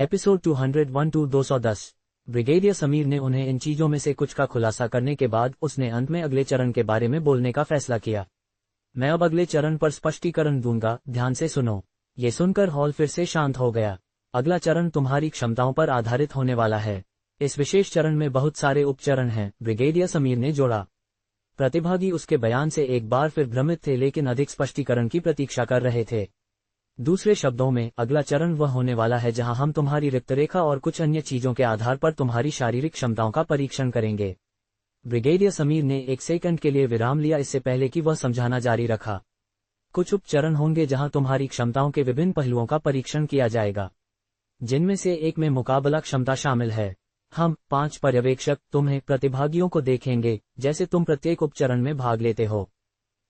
Episode 201-210। Brigadier Sameer ने उन्हें इन चीजों में से कुछ का खुलासा करने के बाद उसने अंत में अगले चरण के बारे में बोलने का फैसला किया। मैं अब अगले चरण पर स्पष्टीकरण दूंगा, ध्यान से सुनो। ये सुनकर हॉल फिर से शांत हो गया। अगला चरण तुम्हारी क्षमताओं पर आधारित होने वाला है। इस विशेष चरण में बहुत सारे उपचरण हैं, ब्रिगेडियर समीर ने जोड़ा। प्रतिभागी उसके बयान से एक बार फिर भ्रमित थे, लेकिन अधिक स्पष्टीकरण की प्रतीक्षा कर रहे थे। दूसरे शब्दों में, अगला चरण वह होने वाला है जहां हम तुम्हारी रक्तरेखा और कुछ अन्य चीजों के आधार पर तुम्हारी शारीरिक क्षमताओं का परीक्षण करेंगे। ब्रिगेडियर समीर ने एक सेकंड के लिए विराम लिया, इससे पहले कि वह समझाना जारी रखा। कुछ उपचरण होंगे जहां तुम्हारी क्षमताओं के विभिन्न पहलुओं का परीक्षण किया जाएगा, जिनमें से एक में मुकाबला क्षमता शामिल है। हम 5 पर्यवेक्षक तुम्हें प्रतिभागियों को देखेंगे जैसे तुम प्रत्येक उपचरण में भाग लेते हो।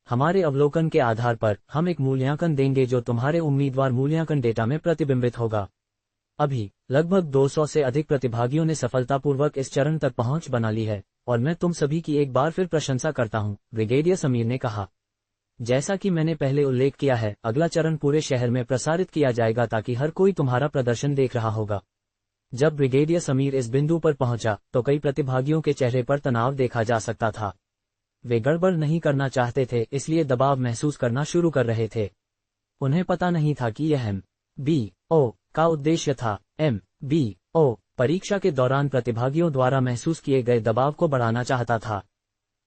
हमारे अवलोकन के आधार पर हम एक मूल्यांकन देंगे जो तुम्हारे उम्मीदवार मूल्यांकन डेटा में प्रतिबिंबित होगा। अभी लगभग 200 से अधिक प्रतिभागियों ने सफलतापूर्वक इस चरण तक पहुंच बना ली है और मैं तुम सभी की एक बार फिर प्रशंसा करता हूं, ब्रिगेडियर समीर ने कहा। जैसा कि मैंने पहले उल्लेख किया है, अगला चरण पूरे शहर में प्रसारित किया जाएगा ताकि हर कोई तुम्हारा प्रदर्शन देख रहा होगा। जब ब्रिगेडियर समीर इस बिंदु पर पहुंचा तो कई प्रतिभागियों के चेहरे पर तनाव देखा जा सकता था। वे गड़बड़ नहीं करना चाहते थे, इसलिए दबाव महसूस करना शुरू कर रहे थे। उन्हें पता नहीं था कि यह MBO का उद्देश्य था। MBO परीक्षा के दौरान प्रतिभागियों द्वारा महसूस किए गए दबाव को बढ़ाना चाहता था।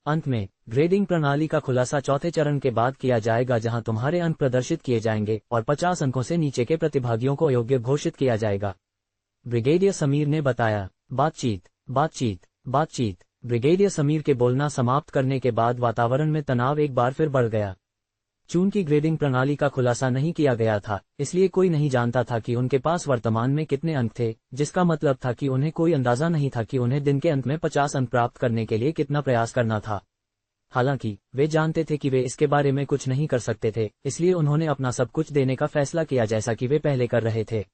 अंत में ग्रेडिंग प्रणाली का खुलासा चौथे चरण के बाद किया जाएगा, जहां तुम्हारे अंक प्रदर्शित किए जाएंगे और 50 अंकों से नीचे के प्रतिभागियों को अयोग्य घोषित किया जाएगा, ब्रिगेडियर समीर ने बताया। बातचीत। ब्रिगेडियर समीर के बोलना समाप्त करने के बाद वातावरण में तनाव एक बार फिर बढ़ गया। चूंकि ग्रेडिंग प्रणाली का खुलासा नहीं किया गया था, इसलिए कोई नहीं जानता था कि उनके पास वर्तमान में कितने अंक थे, जिसका मतलब था कि उन्हें कोई अंदाजा नहीं था कि उन्हें दिन के अंत में 50 अंक प्राप्त करने के लिए कितना प्रयास करना था। हालांकि वे जानते थे कि वे इसके बारे में कुछ नहीं कर सकते थे, इसलिए उन्होंने अपना सब कुछ देने का फैसला किया जैसा कि वे पहले कर रहे थे।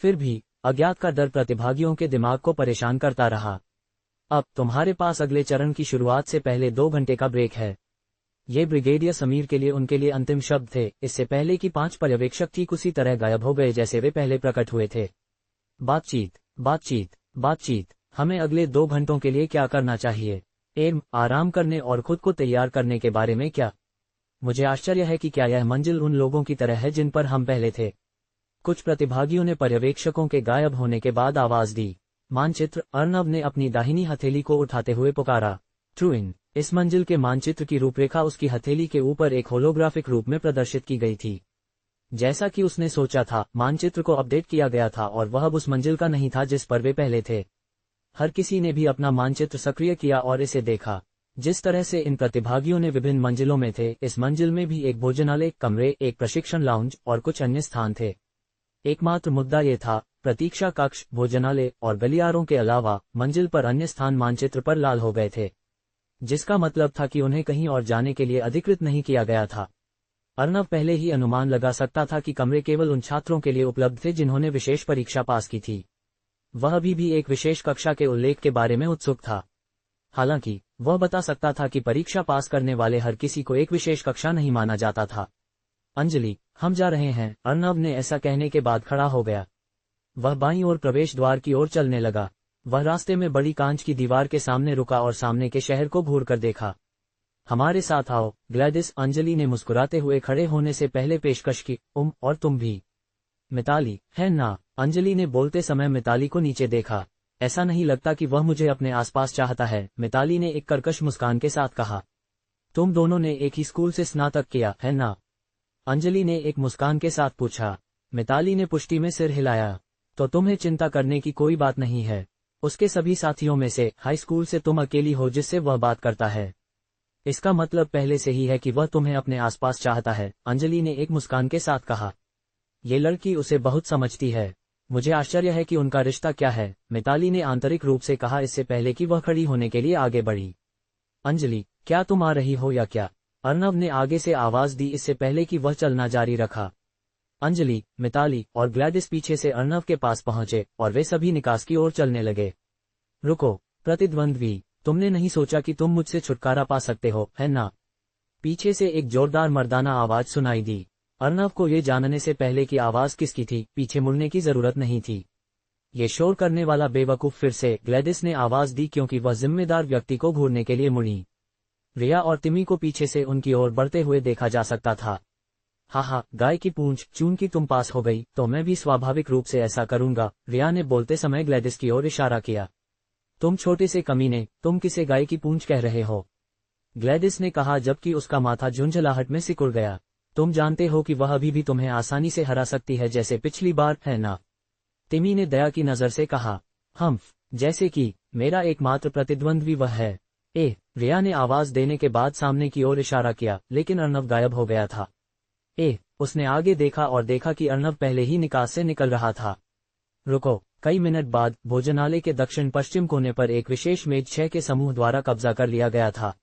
फिर भी अज्ञात का डर प्रतिभागियों के दिमाग को परेशान करता रहा। अब तुम्हारे पास अगले चरण की शुरुआत से पहले 2 घंटे का ब्रेक है। ये ब्रिगेडियर समीर के लिए उनके लिए अंतिम शब्द थे, इससे पहले कि 5 पर्यवेक्षक ठीक उसी तरह गायब हो गए जैसे वे पहले प्रकट हुए थे। बातचीत। हमें अगले 2 घंटों के लिए क्या करना चाहिए? आराम करने और खुद को तैयार करने के बारे में क्या? मुझे आश्चर्य है कि क्या यह मंजिल उन लोगों की तरह है जिन पर हम पहले थे। कुछ प्रतिभागियों ने पर्यवेक्षकों के गायब होने के बाद आवाज दी। मानचित्र। अर्नव ने अपनी दाहिनी हथेली को उठाते हुए पुकारा। ट्रूइन। इस मंजिल के मानचित्र की रूपरेखा उसकी हथेली के ऊपर एक होलोग्राफिक रूप में प्रदर्शित की गई थी। जैसा कि उसने सोचा था, मानचित्र को अपडेट किया गया था और वह अब उस मंजिल का नहीं था जिस पर वे पहले थे। हर किसी ने भी अपना मानचित्र सक्रिय किया और इसे देखा। जिस तरह से इन प्रतिभागियों ने विभिन्न मंजिलों में थे, इस मंजिल में भी एक भोजनालय, कमरे, एक प्रशिक्षण लाउंज और कुछ अन्य स्थान थे। एकमात्र मुद्दा ये था, प्रतीक्षा कक्ष, भोजनालय और गलियारों के अलावा मंजिल पर अन्य स्थान मानचित्र पर लाल हो गए थे, जिसका मतलब था कि उन्हें कहीं और जाने के लिए अधिकृत नहीं किया गया था। अर्नव पहले ही अनुमान लगा सकता था कि कमरे केवल उन छात्रों के लिए उपलब्ध थे जिन्होंने विशेष परीक्षा पास की थी। वह अभी भी एक विशेष कक्षा के उल्लेख के बारे में उत्सुक था। हालांकि वह बता सकता था कि परीक्षा पास करने वाले हर किसी को एक विशेष कक्षा नहीं माना जाता था। अंजलि, हम जा रहे हैं। अर्नव ने ऐसा कहने के बाद खड़ा हो गया। वह बाईं ओर प्रवेश द्वार की ओर चलने लगा। वह रास्ते में बड़ी कांच की दीवार के सामने रुका और सामने के शहर को घूरकर देखा। हमारे साथ आओ, ग्लैडिस। अंजलि ने मुस्कुराते हुए खड़े होने से पहले पेशकश की। और तुम भी। मिताली, है ना? अंजलि ने बोलते समय मिताली को नीचे देखा। ऐसा नहीं लगता कि वह मुझे अपने आसपास चाहता है, मिताली ने एक कर्कश मुस्कान के साथ कहा। तुम दोनों ने एक ही स्कूल से स्नातक किया, है ना? अंजलि ने एक मुस्कान के साथ पूछा। मिताली ने पुष्टि में सिर हिलाया। तो तुम्हें चिंता करने की कोई बात नहीं है। उसके सभी साथियों में से हाई स्कूल से तुम अकेली हो जिससे वह बात करता है। इसका मतलब पहले से ही है कि वह तुम्हें अपने आसपास चाहता है, अंजलि ने एक मुस्कान के साथ कहा। ये लड़की उसे बहुत समझती है। मुझे आश्चर्य है कि उनका रिश्ता क्या है, मिताली ने आंतरिक रूप से कहा इससे पहले कि वह खड़ी होने के लिए आगे बढ़ी। अंजलि, क्या तुम आ रही हो या क्या? अर्नव ने आगे से आवाज दी इससे पहले कि वह चलना जारी रखा। अंजलि, मिताली और ग्लैडिस पीछे से अर्नव के पास पहुंचे और वे सभी निकास की ओर चलने लगे। रुको, प्रतिद्वंद्वी, तुमने नहीं सोचा कि तुम मुझसे छुटकारा पा सकते हो, है ना? पीछे से एक जोरदार मर्दाना आवाज सुनाई दी। अर्नव को ये जानने से पहले कि आवाज किसकी थी, पीछे मुड़ने की जरूरत नहीं थी। ये शोर करने वाला बेवकूफ फिर से, ग्लैडिस ने आवाज दी क्योंकि वह जिम्मेदार व्यक्ति को घूरने के लिए मुड़ी। रिया और तिमी को पीछे से उनकी ओर बढ़ते हुए देखा जा सकता था। हाँ, गाय की पूंछ, चूंकि तुम पास हो गई तो मैं भी स्वाभाविक रूप से ऐसा करूंगा, रिया ने बोलते समय ग्लैडिस की ओर इशारा किया। तुम छोटे से कमीने, तुम किसे गाय की पूंछ कह रहे हो? ग्लैडिस ने कहा जबकि उसका माथा झुंझलाहट में सिकुड़ गया। तुम जानते हो कि वह अभी भी तुम्हें आसानी से हरा सकती है जैसे पिछली बार, है ना? तिमी ने दया की नजर से कहा। जैसे कि मेरा एकमात्र प्रतिद्वंद्वी वह है। रिया ने आवाज देने के बाद सामने की ओर इशारा किया, लेकिन अर्नव गायब हो गया था। उसने आगे देखा और देखा कि अर्नव पहले ही निकास से निकल रहा था। रुको। कई मिनट बाद भोजनालय के दक्षिण पश्चिम कोने पर एक विशेष मेज 6 के समूह द्वारा कब्जा कर लिया गया था।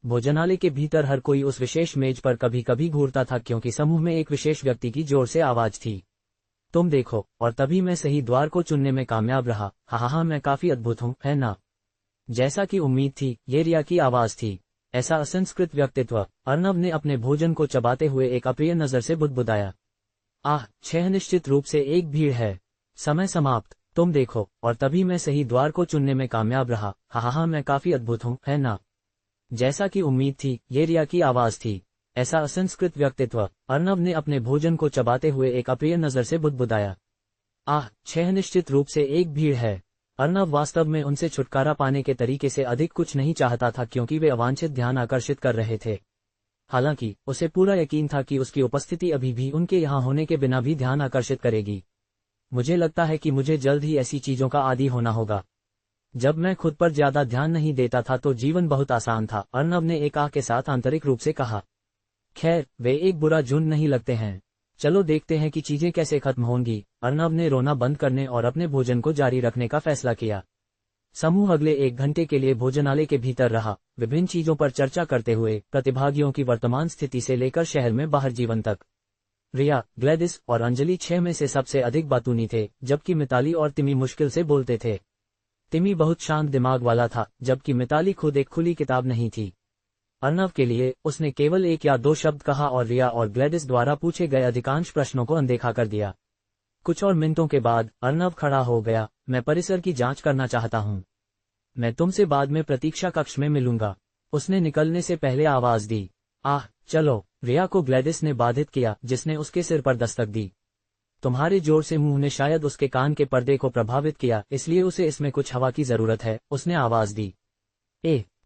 भोजनालय के भीतर हर कोई उस विशेष मेज पर कभी कभी घूरता था क्योंकि समूह में एक विशेष व्यक्ति की जोर से आवाज थी। तुम देखो, और तभी मैं सही द्वार को चुनने में कामयाब रहा। हाँ, मैं काफी अद्भुत हूँ, है ना? जैसा कि उम्मीद थी, ये रिया की आवाज थी। ऐसा असंस्कृत व्यक्तित्व। अर्नव ने अपने भोजन को चबाते हुए एक अप्रिय नजर से बुदबुदाया। 6 निश्चित रूप से एक भीड़ है। समय समाप्त। तुम देखो, और तभी मैं सही द्वार को चुनने में कामयाब रहा। हाँ, मैं काफी अद्भुत हूँ, है ना? जैसा कि उम्मीद थी, ये रिया की आवाज थी। ऐसा असंस्कृत व्यक्तित्व। अर्नव ने अपने भोजन को चबाते हुए एक अप्रिय नजर से बुदबुदाया। 6 निश्चित रूप से एक भीड़ है। अर्नव वास्तव में उनसे छुटकारा पाने के तरीके से अधिक कुछ नहीं चाहता था क्योंकि वे अवांछित ध्यान आकर्षित कर रहे थे। हालांकि उसे पूरा यकीन था कि उसकी उपस्थिति अभी भी उनके यहाँ होने के बिना भी ध्यान आकर्षित करेगी। मुझे लगता है कि मुझे जल्द ही ऐसी चीजों का आदी होना होगा। जब मैं खुद पर ज्यादा ध्यान नहीं देता था तो जीवन बहुत आसान था, अर्नव ने एक आह के साथ आंतरिक रूप से कहा। खैर, वे एक बुरा झुंड नहीं लगते हैं। चलो देखते हैं कि चीजें कैसे खत्म होंगी। अर्नव ने रोना बंद करने और अपने भोजन को जारी रखने का फैसला किया। समूह अगले 1 घंटे के लिए भोजनालय के भीतर रहा, विभिन्न चीजों पर चर्चा करते हुए, प्रतिभागियों की वर्तमान स्थिति से लेकर शहर में बाहर जीवन तक। रिया, ग्लैडिस और अंजलि 6 में से सबसे अधिक बातूनी थे, जबकि मिताली और तिमी मुश्किल से बोलते थे। तिमी बहुत शांत दिमाग वाला था, जबकि मिताली खुद एक खुली किताब नहीं थी। अर्नव के लिए, उसने केवल 1 या 2 शब्द कहा और रिया और ग्लैडिस द्वारा पूछे गए अधिकांश प्रश्नों को अनदेखा कर दिया। कुछ और मिनटों के बाद अर्नव खड़ा हो गया। मैं परिसर की जांच करना चाहता हूँ। मैं तुमसे बाद में प्रतीक्षा कक्ष में मिलूंगा। उसने निकलने से पहले आवाज दी। चलो, रिया को ग्लैडिस ने बाधित किया, जिसने उसके सिर पर दस्तक दी। तुम्हारे जोर से मुंह ने शायद उसके कान के पर्दे को प्रभावित किया, इसलिए उसे इसमें कुछ हवा की जरूरत है, उसने आवाज दी।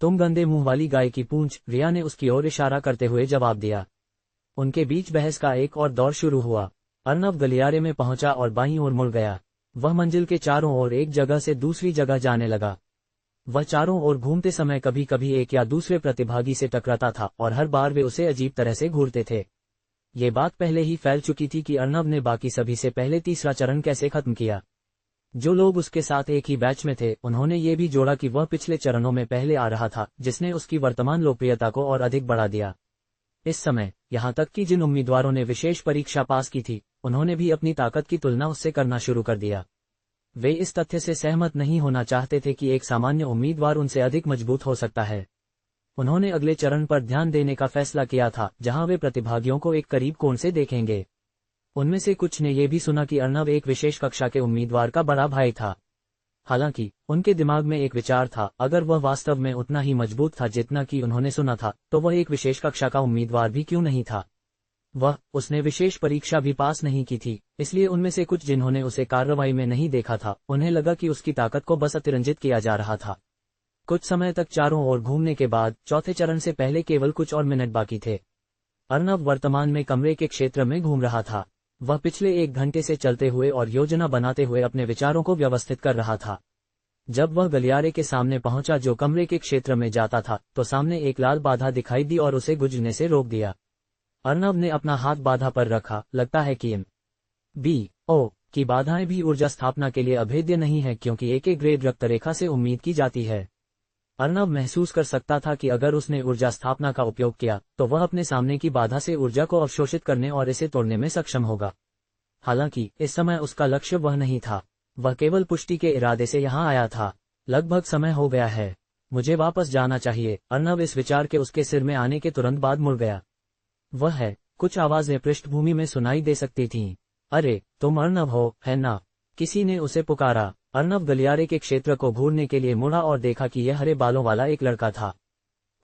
तुम गंदे मुंह वाली गाय की पूंछ, रिया ने उसकी ओर इशारा करते हुए जवाब दिया। उनके बीच बहस का एक और दौर शुरू हुआ। अर्नव गलियारे में पहुंचा और बाईं ओर मुड़ गया। वह मंजिल के चारों ओर एक जगह से दूसरी जगह जाने लगा। वह चारों ओर घूमते समय कभी कभी एक या दूसरे प्रतिभागी से टकराता था और हर बार वे उसे अजीब तरह से घूरते थे। ये बात पहले ही फैल चुकी थी कि अर्नव ने बाकी सभी से पहले तीसरा चरण कैसे खत्म किया। जो लोग उसके साथ एक ही बैच में थे, उन्होंने ये भी जोड़ा कि वह पिछले चरणों में पहले आ रहा था, जिसने उसकी वर्तमान लोकप्रियता को और अधिक बढ़ा दिया। इस समय, यहाँ तक कि जिन उम्मीदवारों ने विशेष परीक्षा पास की थी, उन्होंने भी अपनी ताकत की तुलना उससे करना शुरू कर दिया। वे इस तथ्य से सहमत नहीं होना चाहते थे कि एक सामान्य उम्मीदवार उनसे अधिक मजबूत हो सकता है। उन्होंने अगले चरण पर ध्यान देने का फैसला किया था, जहां वे प्रतिभागियों को एक करीब कोण से देखेंगे। उनमें से कुछ ने यह भी सुना कि अर्नव एक विशेष कक्षा के उम्मीदवार का बड़ा भाई था। हालांकि उनके दिमाग में एक विचार था, अगर वह वास्तव में उतना ही मजबूत था जितना कि उन्होंने सुना था, तो वह एक विशेष कक्षा का उम्मीदवार भी क्यों नहीं था। उसने विशेष परीक्षा भी पास नहीं की थी, इसलिए उनमें से कुछ जिन्होंने उसे कार्रवाई में नहीं देखा था, उन्हें लगा कि उसकी ताकत को बस अतिरंजित किया जा रहा था। कुछ समय तक चारों ओर घूमने के बाद चौथे चरण से पहले केवल कुछ और मिनट बाकी थे। अर्नव वर्तमान में कमरे के क्षेत्र में घूम रहा था। वह पिछले 1 घंटे से चलते हुए और योजना बनाते हुए अपने विचारों को व्यवस्थित कर रहा था। जब वह गलियारे के सामने पहुंचा जो कमरे के क्षेत्र में जाता था, तो सामने एक लाल बाधा दिखाई दी और उसे गुजरने से रोक दिया। अर्नव ने अपना हाथ बाधा पर रखा। लगता है कि MBO की बाधाएं भी ऊर्जा स्थापना के लिए अभेद्य नहीं है, क्योंकि एक ग्रेड रक्तरेखा से उम्मीद की जाती है। अर्नव महसूस कर सकता था कि अगर उसने ऊर्जा स्थापना का उपयोग किया, तो वह अपने सामने की बाधा से ऊर्जा को अवशोषित करने और इसे तोड़ने में सक्षम होगा। हालांकि इस समय उसका लक्ष्य वह नहीं था। वह केवल पुष्टि के इरादे से यहाँ आया था। लगभग समय हो गया है, मुझे वापस जाना चाहिए। अर्नव इस विचार के उसके सिर में आने के तुरंत बाद मुड़ गया। वह है, कुछ आवाजें पृष्ठभूमि में सुनाई दे सकती थीं। अरे, तुम अर्नव हो, है ना? किसी ने उसे पुकारा। अर्नब गलियारे के क्षेत्र को घूरने के लिए मुड़ा और देखा कि यह हरे बालों वाला एक लड़का था।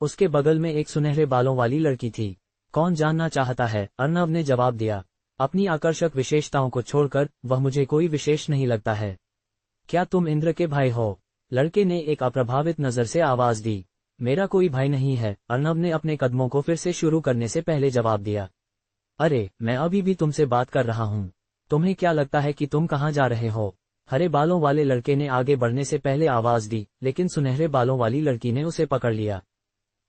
उसके बगल में एक सुनहरे बालों वाली लड़की थी। कौन जानना चाहता है? अर्नब ने जवाब दिया। अपनी आकर्षक विशेषताओं को छोड़कर वह मुझे कोई विशेष नहीं लगता है। क्या तुम इंद्र के भाई हो? लड़के ने एक अप्रभावित नजर से आवाज दी। मेरा कोई भाई नहीं है, अर्नब ने अपने कदमों को फिर से शुरू करने से पहले जवाब दिया। अरे, मैं अभी भी तुमसे बात कर रहा हूँ। तुम्हें क्या लगता है कि तुम कहाँ जा रहे हो? हरे बालों वाले लड़के ने आगे बढ़ने से पहले आवाज दी, लेकिन सुनहरे बालों वाली लड़की ने उसे पकड़ लिया।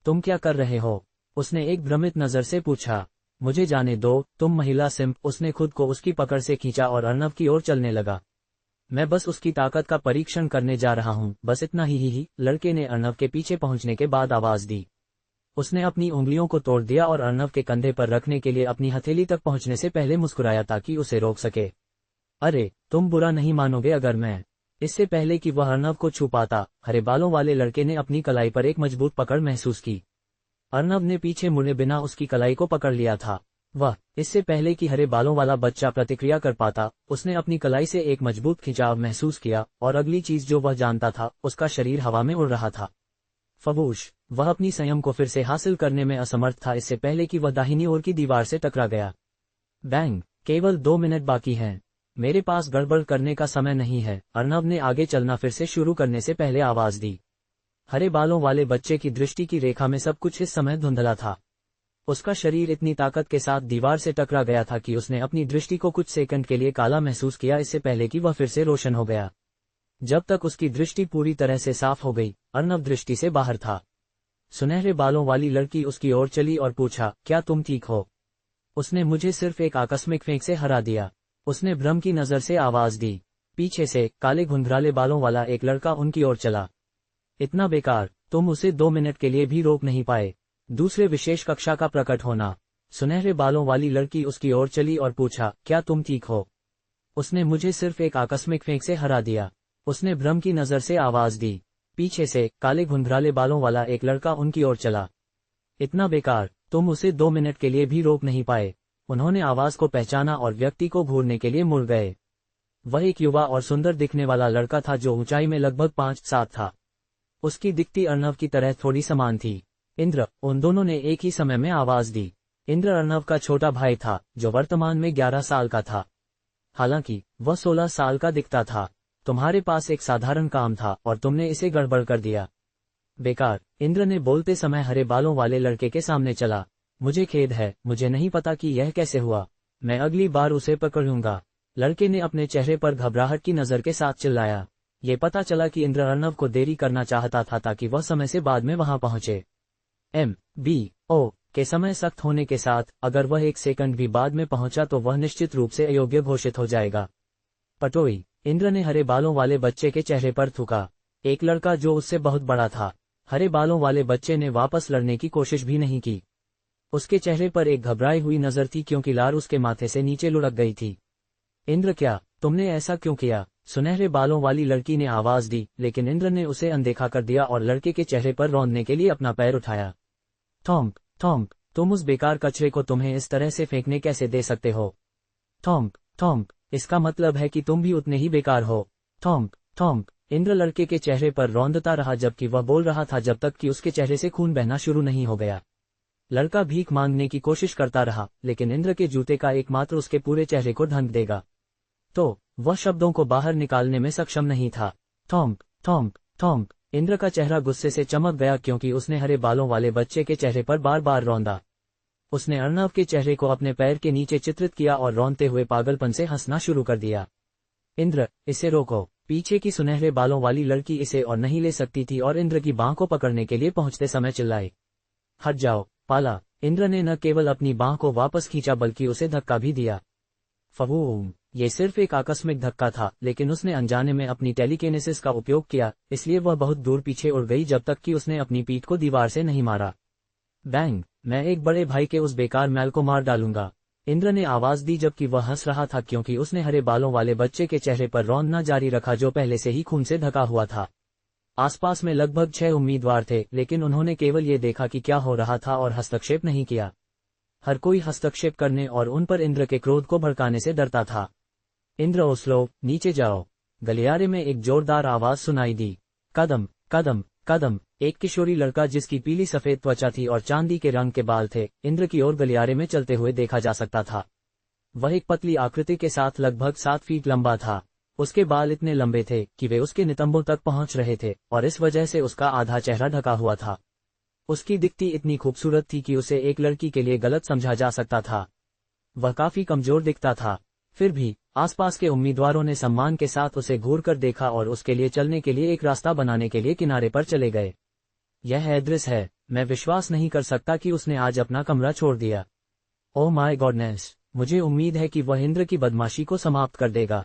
तुम क्या कर रहे हो? उसने एक भ्रमित नजर से पूछा। मुझे जाने दो, तुम महिला सिंप। उसने खुद को उसकी पकड़ से खींचा और अर्नब की ओर चलने लगा। मैं बस उसकी ताकत का परीक्षण करने जा रहा हूँ, बस इतना ही। लड़के ने अर्नब के पीछे पहुंचने के बाद आवाज दी। उसने अपनी उंगलियों को तोड़ दिया और अर्नब के कंधे पर रखने के लिए अपनी हथेली तक पहुंचने से पहले मुस्कुराया ताकि उसे रोक सके। अरे, तुम बुरा नहीं मानोगे अगर मैं। इससे पहले कि वह अर्नब को छू पाता, हरे बालों वाले लड़के ने अपनी कलाई पर एक मजबूत पकड़ महसूस की। अर्नब ने पीछे मुड़े बिना उसकी कलाई को पकड़ लिया था। वह, इससे पहले कि हरे बालों वाला बच्चा प्रतिक्रिया कर पाता, उसने अपनी कलाई से एक मजबूत खिंचाव महसूस किया, और अगली चीज जो वह जानता था, उसका शरीर हवा में उड़ रहा था। फबूश, वह अपनी संयम को फिर से हासिल करने में असमर्थ था इससे पहले कि वह दाहिनी ओर की दीवार से टकरा गया। बैंग, केवल 2 मिनट बाकी हैं। मेरे पास गड़बड़ करने का समय नहीं है। अर्नब ने आगे चलना फिर से शुरू करने से पहले आवाज दी। हरे बालों वाले बच्चे की दृष्टि की रेखा में सब कुछ इस समय धुंधला था। उसका शरीर इतनी ताकत के साथ दीवार से टकरा गया था कि उसने अपनी दृष्टि को कुछ सेकंड के लिए काला महसूस किया इससे पहले कि वह फिर से रोशन हो गया। जब तक उसकी दृष्टि पूरी तरह से साफ हो गई, अर्नब दृष्टि से बाहर था। सुनहरे बालों वाली लड़की उसकी ओर चली और पूछा, क्या तुम ठीक हो? उसने मुझे सिर्फ एक आकस्मिक फेंक से हरा दिया। उसने भ्रम की नजर से आवाज दी। पीछे से काले घुंघराले बालों वाला एक लड़का उनकी ओर चला। इतना बेकार, तुम उसे 2 मिनट के लिए भी रोक नहीं पाए। दूसरे विशेष कक्षा का प्रकट होना। सुनहरे बालों वाली लड़की उसकी ओर चली और पूछा, क्या तुम ठीक हो? उसने मुझे सिर्फ एक आकस्मिक फेंक से हरा दिया। उसने भ्रम की नजर से आवाज दी। पीछे से काले घुंघराले बालों वाला एक लड़का उनकी ओर चला। इतना बेकार, तुम उसे 2 मिनट के लिए भी रोक नहीं पाए। उन्होंने आवाज को पहचाना और व्यक्ति को घूरने के लिए मुड़ गए। वह एक युवा और सुंदर दिखने वाला लड़का था जो ऊंचाई में लगभग 5'7" था। उसकी दिखती अर्नब की तरह थोड़ी समान थी। इंद्र, उन दोनों ने एक ही समय में आवाज दी। इंद्र अर्नब का छोटा भाई था, जो वर्तमान में 11 साल का था। हालांकि वह 16 साल का दिखता था। तुम्हारे पास एक साधारण काम था और तुमने इसे गड़बड़ कर दिया। बेकार, इंद्र ने बोलते समय हरे बालों वाले लड़के के सामने चला। मुझे खेद है, मुझे नहीं पता कि यह कैसे हुआ। मैं अगली बार उसे पकड़ूंगा। लड़के ने अपने चेहरे पर घबराहट की नजर के साथ चिल्लाया। ये पता चला कि इंद्र अर्नब को देरी करना चाहता था ताकि वह समय से बाद में वहां पहुंचे। MBO के समय सख्त होने के साथ, अगर वह 1 सेकंड भी बाद में पहुंचा तो वह निश्चित रूप से अयोग्य घोषित हो जाएगा। पटोई, इंद्र ने हरे बालों वाले बच्चे के चेहरे पर थूका। एक लड़का जो उससे बहुत बड़ा था। हरे बालों वाले बच्चे ने वापस लड़ने की कोशिश भी नहीं की। उसके चेहरे पर एक घबराई हुई नजर थी क्योंकि लार उसके माथे से नीचे लुढ़क गई थी। इंद्र, क्या तुमने ऐसा क्यों किया? सुनहरे बालों वाली लड़की ने आवाज दी, लेकिन इंद्र ने उसे अनदेखा कर दिया और लड़के के चेहरे पर रौंदने के लिए अपना पैर उठाया। थॉम्क, थॉम्क, तुम उस बेकार कचरे को तुम्हें इस तरह से फेंकने कैसे दे सकते हो? थॉम्क, थॉम्क, इसका मतलब है कि तुम भी उतने ही बेकार हो। थॉम्क, थॉम्क, इंद्र लड़के के चेहरे पर रौंदता रहा जबकि वह बोल रहा था जब तक कि उसके चेहरे से खून बहना शुरू नहीं हो गया। लड़का भीख मांगने की कोशिश करता रहा, लेकिन इंद्र के जूते का एकमात्र उसके पूरे चेहरे को ढंक देगा। तो वह शब्दों को बाहर निकालने में सक्षम नहीं था। थॉम्क, थॉम्क, थॉम्क, इंद्र का चेहरा गुस्से से चमक गया क्योंकि उसने हरे बालों वाले बच्चे के चेहरे पर बार बार रौंदा। उसने अर्नब के चेहरे को अपने पैर के नीचे चित्रित किया और रौंदते हुए पागलपन से हंसना शुरू कर दिया। इंद्र, इसे रोको। पीछे की सुनहरे बालों वाली लड़की इसे और नहीं ले सकती थी और इंद्र की बांह को पकड़ने के लिए पहुंचते समय चिल्लाई, हट जाओ, पाला। इंद्र ने न केवल अपनी बांह को वापस खींचा बल्कि उसे धक्का भी दिया। फवूम, ये सिर्फ एक आकस्मिक धक्का था, लेकिन उसने अनजाने में अपनी टेलीकिनेसिस का उपयोग किया, इसलिए वह बहुत दूर पीछे उड़ गई जब तक कि उसने अपनी पीठ को दीवार से नहीं मारा। बैंग, मैं एक बड़े भाई के उस बेकार मैल को मार डालूंगा। इंद्र ने आवाज दी जबकि वह हंस रहा था क्योंकि उसने हरे बालों वाले बच्चे के चेहरे पर रौंदना जारी रखा जो पहले से ही खून से ढका हुआ था। आसपास में लगभग 6 उम्मीदवार थे, लेकिन उन्होंने केवल ये देखा कि क्या हो रहा था और हस्तक्षेप नहीं किया। हर कोई हस्तक्षेप करने और उन पर इंद्र के क्रोध को भड़काने से डरता था। इंद्र ओस्लो, नीचे जाओ। गलियारे में एक जोरदार आवाज सुनाई दी। कदम कदम कदम। एक किशोरी लड़का जिसकी पीली सफेद त्वचा थी और चांदी के रंग के बाल थे, इंद्र की ओर गलियारे में चलते हुए देखा जा सकता था। वह एक पतली आकृति के साथ लगभग 7 फीट लंबा था। उसके बाल इतने लंबे थे कि वे उसके नितंबों तक पहुंच रहे थे और इस वजह से उसका आधा चेहरा ढका हुआ था। उसकी दिखती इतनी खूबसूरत थी कि उसे एक लड़की के लिए गलत समझा जा सकता था। वह काफी कमजोर दिखता था। फिर भी आसपास के उम्मीदवारों ने सम्मान के साथ उसे घूरकर देखा और उसके लिए चलने के लिए एक रास्ता बनाने के लिए किनारे पर चले गए। यह एड्रेस है। मैं विश्वास नहीं कर सकता कि उसने आज अपना कमरा छोड़ दिया। ओह माय गॉडनेस, मुझे उम्मीद है कि वह इंद्र की बदमाशी को समाप्त कर देगा।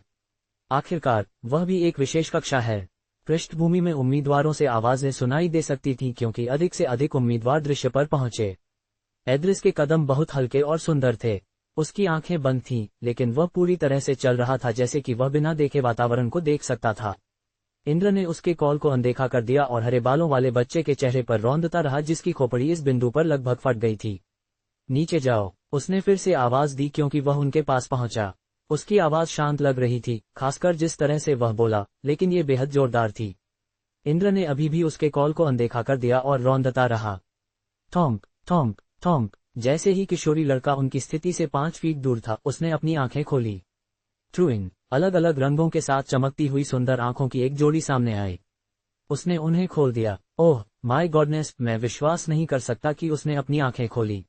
आखिरकार वह भी एक विशेष कक्षा है। पृष्ठभूमि में उम्मीदवारों से आवाजें सुनाई दे सकती थीं क्योंकि अधिक से अधिक उम्मीदवार दृश्य पर पहुंचे। एड्रेस के कदम बहुत हल्के और सुंदर थे। उसकी आंखें बंद थीं, लेकिन वह पूरी तरह से चल रहा था जैसे कि वह बिना देखे वातावरण को देख सकता था। इंद्र ने उसके कॉल को अनदेखा कर दिया और हरे बालों वाले बच्चे के चेहरे पर रौंदता रहा जिसकी खोपड़ी इस बिंदु पर लगभग फट गई थी। नीचे जाओ, उसने फिर से आवाज दी क्योंकि वह उनके पास पहुंचा। उसकी आवाज शांत लग रही थी, खासकर जिस तरह से वह बोला, लेकिन ये बेहद जोरदार थी। इंद्र ने अभी भी उसके कॉल को अनदेखा कर दिया और रौंदता रहा। थोंक थोंक थोंक। जैसे ही किशोरी लड़का उनकी स्थिति से 5 फीट दूर था, उसने अपनी आंखें खोली। ट्रूइन, अलग अलग रंगों के साथ चमकती हुई सुंदर आंखों की एक जोड़ी सामने आई। उसने उन्हें खोल दिया। ओह माय गॉडनेस, मैं विश्वास नहीं कर सकता कि उसने अपनी आंखें खोली।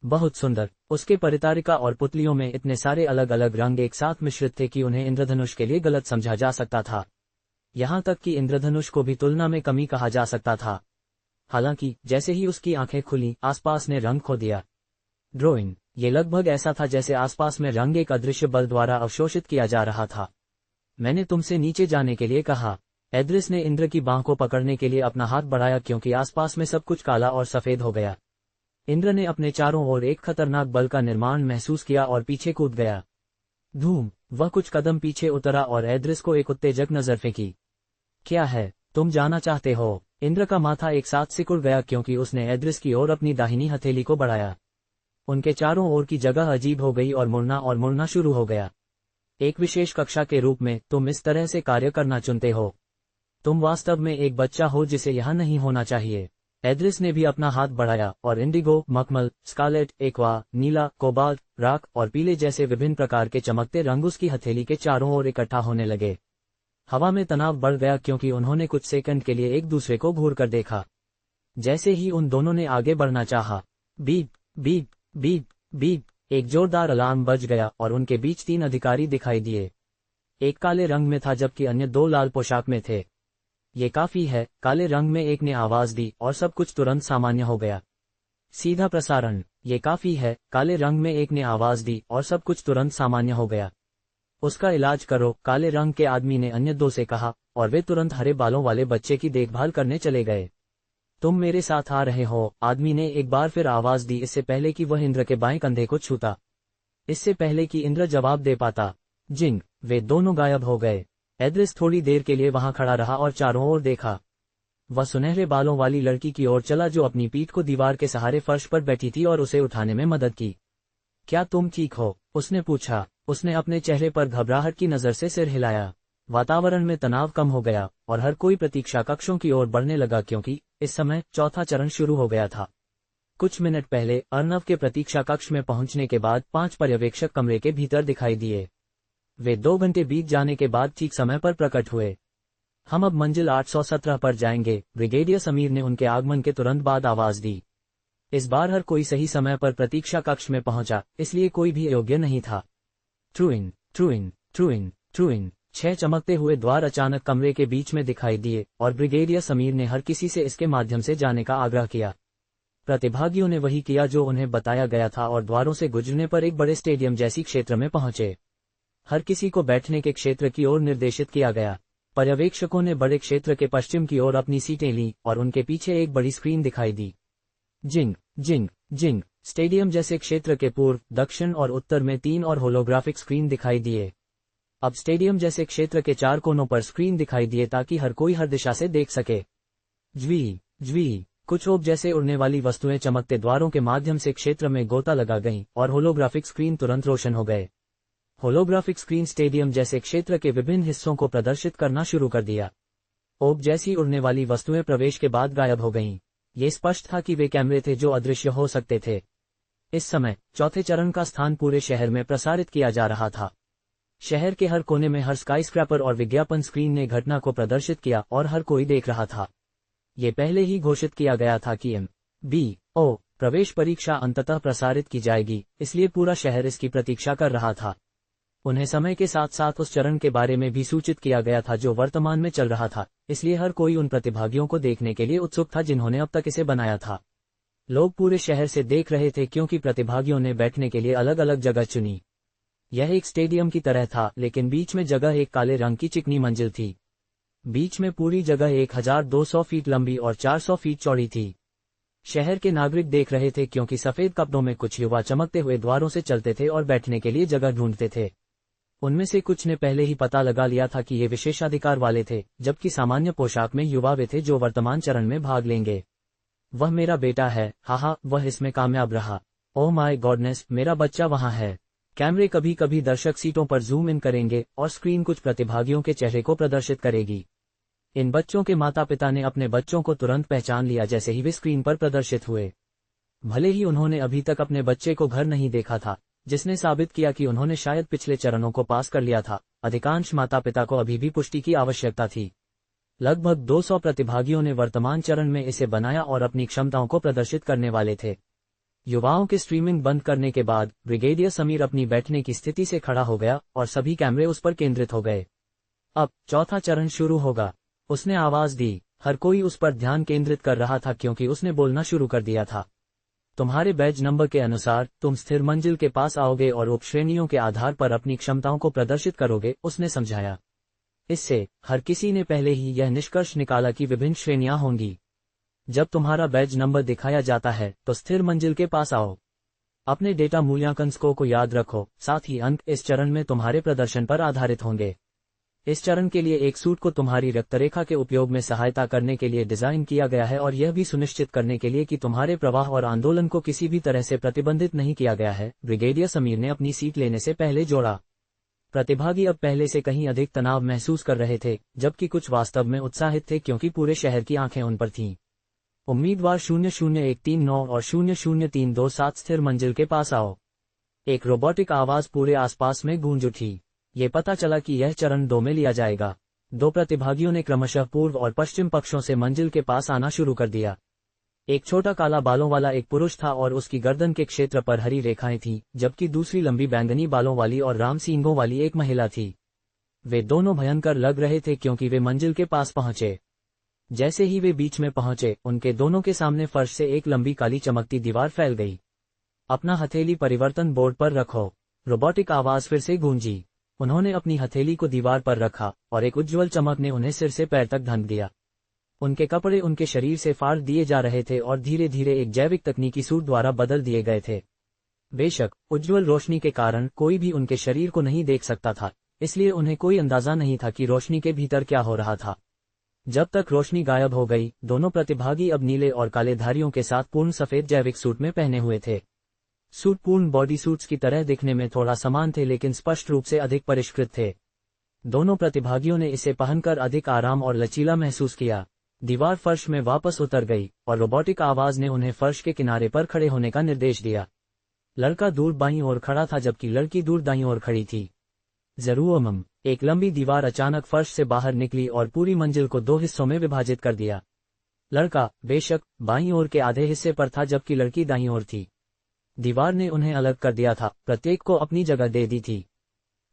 बहुत सुंदर। उसके परितारिका और पुतलियों में इतने सारे अलग अलग रंग एक साथ मिश्रित थे कि उन्हें इंद्रधनुष के लिए गलत समझा जा सकता था। यहां तक कि इंद्रधनुष को भी तुलना में कमी कहा जा सकता था। हालांकि जैसे ही उसकी आंखें खुली, आसपास ने रंग खो दिया। ड्रोइन, ये लगभग ऐसा था जैसे आसपास में रंग एक अदृश्य बल द्वारा अवशोषित किया जा रहा था। मैंने तुमसे नीचे जाने के लिए कहा। एड्रेस ने इंद्र की बांह को पकड़ने के लिए अपना हाथ बढ़ाया क्योंकि आसपास में सब कुछ काला और सफेद हो गया। इंद्र ने अपने चारों ओर एक खतरनाक बल का निर्माण महसूस किया और पीछे कूद गया। धूम। वह कुछ कदम पीछे उतरा और एड्रेस को एक उत्तेजक नजर फेंकी। क्या है, तुम जाना चाहते हो? इंद्र का माथा एक साथ सिकुड़ गया क्योंकि उसने एड्रेस की ओर अपनी दाहिनी हथेली को बढ़ाया। उनके चारों ओर की जगह अजीब हो गई और मुड़ना शुरू हो गया। एक विशेष कक्षा के रूप में तुम इस तरह से कार्य करना चुनते हो। तुम वास्तव में एक बच्चा हो जिसे यहाँ नहीं होना चाहिए। एड्रेस ने भी अपना हाथ बढ़ाया और इंडिगो, मखमल, स्कारलेट, एक्वा, नीला, कोबाल्ट, राख और पीले जैसे विभिन्न प्रकार के चमकते रंग उसकी हथेली के चारों ओर इकट्ठा होने लगे। हवा में तनाव बढ़ गया क्योंकि उन्होंने कुछ सेकंड के लिए एक दूसरे को घूर कर देखा। जैसे ही उन दोनों ने आगे बढ़ना चाहा, बीप बीप बीप बीप, एक जोरदार अलार्म बज गया और उनके बीच 3 अधिकारी दिखाई दिए। एक काले रंग में था जबकि अन्य 2 लाल पोशाक में थे। ये काफी है, काले रंग में एक ने आवाज दी और सब कुछ तुरंत सामान्य हो गया। सीधा प्रसारण। ये काफी है, काले रंग में एक ने आवाज दी और सब कुछ तुरंत सामान्य हो गया। उसका इलाज करो, काले रंग के आदमी ने अन्य 2 से कहा और वे तुरंत हरे बालों वाले बच्चे की देखभाल करने चले गए। तुम मेरे साथ आ रहे हो, आदमी ने एक बार फिर आवाज दी, इससे पहले कि वह इंद्र के बाएं कंधे को छूता। इससे पहले कि इंद्र जवाब दे पाता, जिंग, वे दोनों गायब हो गए। एड्रेस थोड़ी देर के लिए वहां खड़ा रहा और चारों ओर देखा। वह सुनहरे बालों वाली लड़की की ओर चला जो अपनी पीठ को दीवार के सहारे फर्श पर बैठी थी और उसे उठाने में मदद की। क्या तुम ठीक हो? उसने पूछा। उसने अपने चेहरे पर घबराहट की नजर से सिर हिलाया। वातावरण में तनाव कम हो गया और हर कोई प्रतीक्षा कक्षों की ओर बढ़ने लगा क्योंकि इस समय चौथा चरण शुरू हो गया था। कुछ मिनट पहले अर्नव के प्रतीक्षा कक्ष में पहुंचने के बाद 5 पर्यवेक्षक कमरे के भीतर दिखाई दिए। वे 2 घंटे बीत जाने के बाद ठीक समय पर प्रकट हुए। हम अब मंजिल 817 पर जाएंगे, ब्रिगेडियर समीर ने उनके आगमन के तुरंत बाद आवाज दी। इस बार हर कोई सही समय पर प्रतीक्षा कक्ष में पहुंचा, इसलिए कोई भी अयोग्य नहीं था। ट्रूइन ट्रूइन ट्रूइन ट्रूइन। 6 चमकते हुए द्वार अचानक कमरे के बीच में दिखाई दिए और ब्रिगेडियर समीर ने हर किसी से इसके माध्यम से जाने का आग्रह किया। प्रतिभागियों ने वही किया जो उन्हें बताया गया था और द्वारों से गुजरने पर एक बड़े स्टेडियम जैसी क्षेत्र में पहुंचे। हर किसी को बैठने के क्षेत्र की ओर निर्देशित किया गया। पर्यवेक्षकों ने बड़े क्षेत्र के पश्चिम की ओर अपनी सीटें लीं और उनके पीछे एक बड़ी स्क्रीन दिखाई दी। जिंग जिंग जिंग। स्टेडियम जैसे क्षेत्र के पूर्व, दक्षिण और उत्तर में 3 और होलोग्राफिक स्क्रीन दिखाई दिए। अब स्टेडियम जैसे क्षेत्र के 4 कोनों पर स्क्रीन दिखाई दिए ताकि हर कोई हर दिशा से देख सके। ज्वी ज्वी। कुछ ओप जैसे उड़ने वाली वस्तुएं चमकते द्वारों के माध्यम से क्षेत्र में गोता लगा गईं और होलोग्राफिक स्क्रीन तुरंत रोशन हो गए। होलोग्राफिक स्क्रीन स्टेडियम जैसे क्षेत्र के विभिन्न हिस्सों को प्रदर्शित करना शुरू कर दिया। ओब जैसी उड़ने वाली वस्तुएं प्रवेश के बाद गायब हो गईं। ये स्पष्ट था कि वे कैमरे थे जो अदृश्य हो सकते थे। इस समय चौथे चरण का स्थान पूरे शहर में प्रसारित किया जा रहा था। शहर के हर कोने में हर स्काईस्क्रैपर और विज्ञापन स्क्रीन ने घटना को प्रदर्शित किया और हर कोई देख रहा था। ये पहले ही घोषित किया गया था कि MBO प्रवेश परीक्षा अंततः प्रसारित की जाएगी, इसलिए पूरा शहर इसकी प्रतीक्षा कर रहा था। उन्हें समय के साथ साथ उस चरण के बारे में भी सूचित किया गया था जो वर्तमान में चल रहा था, इसलिए हर कोई उन प्रतिभागियों को देखने के लिए उत्सुक था जिन्होंने अब तक इसे बनाया था। लोग पूरे शहर से देख रहे थे क्योंकि प्रतिभागियों ने बैठने के लिए अलग अलग जगह चुनी। यह एक स्टेडियम की तरह था, लेकिन बीच में जगह एक काले रंग की चिकनी मंजिल थी। बीच में पूरी जगह 1200 फीट लंबी और 400 फीट चौड़ी थी। शहर के नागरिक देख रहे थे क्योंकि सफेद कपड़ों में कुछ युवा चमकते हुए द्वारों से चलते थे और बैठने के लिए जगह ढूंढते थे। उनमें से कुछ ने पहले ही पता लगा लिया था कि ये विशेषाधिकार वाले थे, जबकि सामान्य पोशाक में युवा वे थे जो वर्तमान चरण में भाग लेंगे। वह मेरा बेटा है, हाहा, वह इसमें कामयाब रहा। ओह माय गॉडनेस, मेरा बच्चा वहां है। कैमरे कभी कभी दर्शक सीटों पर जूम इन करेंगे और स्क्रीन कुछ प्रतिभागियों के चेहरे को प्रदर्शित करेगी। इन बच्चों के माता पिता ने अपने बच्चों को तुरंत पहचान लिया जैसे ही वे स्क्रीन पर प्रदर्शित हुए। भले ही उन्होंने अभी तक अपने बच्चे को घर नहीं देखा था, जिसने साबित किया कि उन्होंने शायद पिछले चरणों को पास कर लिया था, अधिकांश माता पिता को अभी भी पुष्टि की आवश्यकता थी। लगभग 200 प्रतिभागियों ने वर्तमान चरण में इसे बनाया और अपनी क्षमताओं को प्रदर्शित करने वाले थे। युवाओं के स्ट्रीमिंग बंद करने के बाद ब्रिगेडियर समीर अपनी बैठने की स्थिति से खड़ा हो गया और सभी कैमरे उस पर केंद्रित हो गए। अब चौथा चरण शुरू होगा, उसने आवाज दी। हर कोई उस पर ध्यान केंद्रित कर रहा था क्योंकि उसने बोलना शुरू कर दिया था। तुम्हारे बैज नंबर के अनुसार तुम स्थिर मंजिल के पास आओगे और उपश्रेणियों के आधार पर अपनी क्षमताओं को प्रदर्शित करोगे, उसने समझाया। इससे हर किसी ने पहले ही यह निष्कर्ष निकाला कि विभिन्न श्रेणियां होंगी। जब तुम्हारा बैज नंबर दिखाया जाता है तो स्थिर मंजिल के पास आओ। अपने डेटा मूल्यांकन स्कोर को याद रखो, साथ ही अंक इस चरण में तुम्हारे प्रदर्शन पर आधारित होंगे। इस चरण के लिए एक सूट को तुम्हारी रक्तरेखा के उपयोग में सहायता करने के लिए डिजाइन किया गया है और यह भी सुनिश्चित करने के लिए कि तुम्हारे प्रवाह और आंदोलन को किसी भी तरह से प्रतिबंधित नहीं किया गया है, ब्रिगेडियर समीर ने अपनी सीट लेने से पहले जोड़ा। प्रतिभागी अब पहले से कहीं अधिक तनाव महसूस कर रहे थे, जबकि कुछ वास्तव में उत्साहित थे क्योंकि पूरे शहर की आंखें उन पर थीं। उम्मीदवार 00139 और 00327 स्थिर मंजिल के पास आओ। एक रोबोटिक आवाज पूरे आसपास में गूंज उठी। ये पता चला कि यह चरण 2 में लिया जाएगा। 2 प्रतिभागियों ने क्रमशः पूर्व और पश्चिम पक्षों से मंजिल के पास आना शुरू कर दिया। एक छोटा काला बालों वाला एक पुरुष था और उसकी गर्दन के क्षेत्र पर हरी रेखाएं थीं, जबकि दूसरी लंबी बैंगनी बालों वाली और राम सींगों वाली एक महिला थी। वे दोनों भयंकर लग रहे थे क्योंकि वे मंजिल के पास पहुंचे। जैसे ही वे बीच में पहुंचे, उनके दोनों के सामने फर्श से एक लंबी काली चमकती दीवार फैल गई। अपना हथेली परिवर्तन बोर्ड पर रखो, रोबोटिक आवाज फिर से गूंजी। उन्होंने अपनी हथेली को दीवार पर रखा और एक उज्ज्वल चमक ने उन्हें सिर से पैर तक ढक दिया। उनके कपड़े उनके शरीर से फाड़ दिए जा रहे थे और धीरे धीरे एक जैविक तकनीकी सूट द्वारा बदल दिए गए थे। बेशक उज्ज्वल रोशनी के कारण कोई भी उनके शरीर को नहीं देख सकता था, इसलिए उन्हें कोई अंदाजा नहीं था कि रोशनी के भीतर क्या हो रहा था। जब तक रोशनी गायब हो गई, दोनों प्रतिभागी अब नीले और काले धारियों के साथ पूर्ण सफेद जैविक सूट में पहने हुए थे। सूट पूर्ण बॉडी सूट्स की तरह दिखने में थोड़ा समान थे, लेकिन स्पष्ट रूप से अधिक परिष्कृत थे। दोनों प्रतिभागियों ने इसे पहनकर अधिक आराम और लचीला महसूस किया। दीवार फर्श में वापस उतर गई और रोबोटिक आवाज ने उन्हें फर्श के किनारे पर खड़े होने का निर्देश दिया। लड़का दूर बाईं ओर खड़ा था जबकि लड़की दूर दाईं ओर खड़ी थी। जरूर एक लंबी दीवार अचानक फर्श से बाहर निकली और पूरी मंजिल को 2 हिस्सों में विभाजित कर दिया। लड़का बेशक बाईं ओर के आधे हिस्से पर था जबकि लड़की दाईं ओर थी। दीवार ने उन्हें अलग कर दिया था, प्रत्येक को अपनी जगह दे दी थी।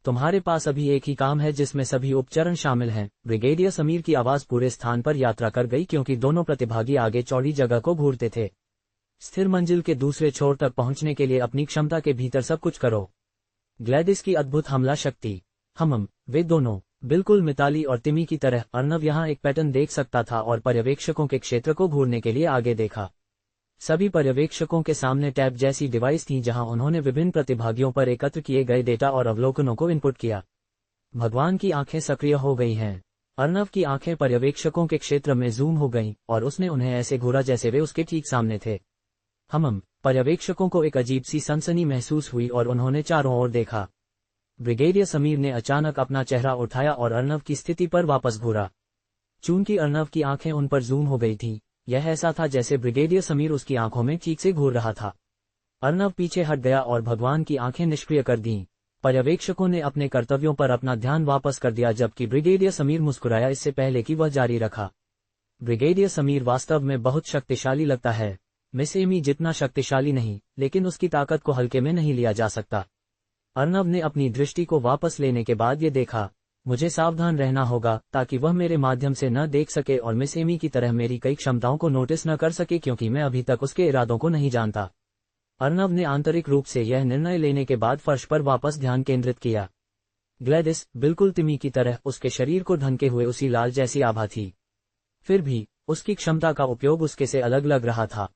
तुम्हारे पास अभी एक ही काम है जिसमें सभी उपचरण शामिल हैं। ब्रिगेडियर समीर की आवाज पूरे स्थान पर यात्रा कर गई क्योंकि दोनों प्रतिभागी आगे चौड़ी जगह को घूरते थे। स्थिर मंजिल के दूसरे छोर तक पहुंचने के लिए अपनी क्षमता के भीतर सब कुछ करो। ग्लैडिस की अद्भुत हमला शक्ति। वे दोनों बिल्कुल मिताली और तिमी की तरह। अर्नव यहाँ एक पैटर्न देख सकता था और पर्यवेक्षकों के क्षेत्र को घूरने के लिए आगे देखा। सभी पर्यवेक्षकों के सामने टैब जैसी डिवाइस थी जहां उन्होंने विभिन्न प्रतिभागियों पर एकत्र किए गए डेटा और अवलोकनों को इनपुट किया। भगवान की आंखें सक्रिय हो गई हैं। अर्नव की आंखें पर्यवेक्षकों के क्षेत्र में जूम हो गईं और उसने उन्हें ऐसे घूरा जैसे वे उसके ठीक सामने थे। पर्यवेक्षकों को एक अजीब सी सनसनी महसूस हुई और उन्होंने चारों ओर देखा। ब्रिगेडियर समीर ने अचानक अपना चेहरा उठाया और अर्नव की स्थिति पर वापस घूरा। चूंकि अर्नव की आंखें उन पर जूम हो गई थीं, यह ऐसा था जैसे ब्रिगेडियर समीर उसकी आंखों में चीख से घूर रहा था। अर्नव पीछे हट गया और भगवान की आंखें निष्क्रिय कर दीं। पर्यवेक्षकों ने अपने कर्तव्यों पर अपना ध्यान वापस कर दिया जबकि ब्रिगेडियर समीर मुस्कुराया इससे पहले कि वह जारी रखा। ब्रिगेडियर समीर वास्तव में बहुत शक्तिशाली लगता है, मिस एमी जितना शक्तिशाली नहीं, लेकिन उसकी ताकत को हल्के में नहीं लिया जा सकता। अर्नव ने अपनी दृष्टि को वापस लेने के बाद ये देखा, मुझे सावधान रहना होगा ताकि वह मेरे माध्यम से न देख सके और मिस एमी की तरह मेरी कई क्षमताओं को नोटिस न कर सके क्योंकि मैं अभी तक उसके इरादों को नहीं जानता। अर्नव ने आंतरिक रूप से यह निर्णय लेने के बाद फर्श पर वापस ध्यान केंद्रित किया। ग्लैडिस बिल्कुल तिमी की तरह उसके शरीर को ढंके हुए उसी लाल जैसी आभा थी। फिर भी उसकी क्षमता का उपयोग उसके से अलग लग रहा था।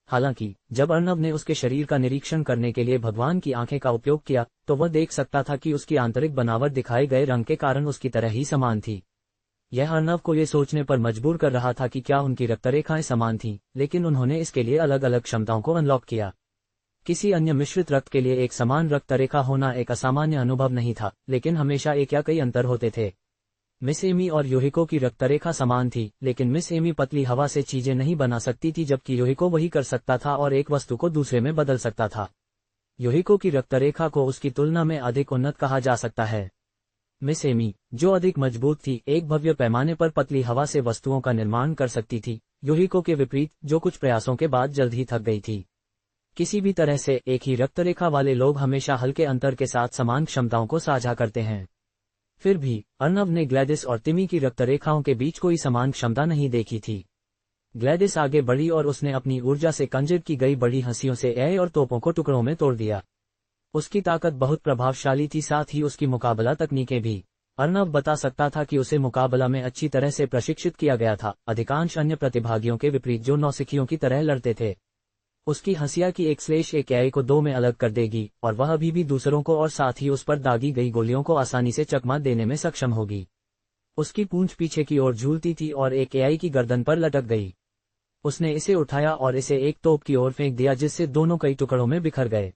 हालांकि जब अर्नव ने उसके शरीर का निरीक्षण करने के लिए भगवान की आंखें का उपयोग किया तो वह देख सकता था कि उसकी आंतरिक बनावट दिखाए गए रंग के कारण उसकी तरह ही समान थी। यह अर्नव को ये सोचने पर मजबूर कर रहा था कि क्या उनकी रक्तरेखाएं समान थीं, लेकिन उन्होंने इसके लिए अलग अलग क्षमताओं को अनलॉक किया। किसी अन्य मिश्रित रक्त के लिए एक समान रक्तरेखा होना एक असामान्य अनुभव नहीं था, लेकिन हमेशा एक या कई अंतर होते थे। मिस एमी और योहिको की रक्तरेखा समान थी, लेकिन मिस एमी पतली हवा से चीजें नहीं बना सकती थी जबकि योहिको वही कर सकता था और एक वस्तु को दूसरे में बदल सकता था। योहिको की रक्तरेखा को उसकी तुलना में अधिक उन्नत कहा जा सकता है। मिस एमी, जो अधिक मजबूत थी, एक भव्य पैमाने पर पतली हवा से वस्तुओं का निर्माण कर सकती थी, योहिको के विपरीत जो कुछ प्रयासों के बाद जल्द ही थक गई थी। किसी भी तरह से एक ही रक्तरेखा वाले लोग हमेशा हल्के अंतर के साथ समान क्षमताओं को साझा करते हैं। फिर भी अर्नव ने ग्लैडिस और तिमी की रक्तरेखाओं के बीच कोई समान क्षमता नहीं देखी थी। ग्लैडिस आगे बढ़ी और उसने अपनी ऊर्जा से कंजर की गई बड़ी हंसियों से एय और तोपों को टुकड़ों में तोड़ दिया। उसकी ताकत बहुत प्रभावशाली थी, साथ ही उसकी मुकाबला तकनीकें भी। अर्नव बता सकता था कि उसे मुकाबला में अच्छी तरह से प्रशिक्षित किया गया था, अधिकांश अन्य प्रतिभागियों के विपरीत जो नौसिखियों की तरह लड़ते थे। उसकी हंसिया की एक एय को दो में अलग कर देगी और वह अभी भी दूसरों को और साथ ही उस पर दागी गई गोलियों को आसानी से चकमा देने में सक्षम होगी। उसकी पूंछ पीछे की ओर झूलती थी और एक एआई की गर्दन पर लटक गई। उसने इसे उठाया और इसे एक तोप की ओर फेंक दिया जिससे दोनों कई टुकड़ों में बिखर गए।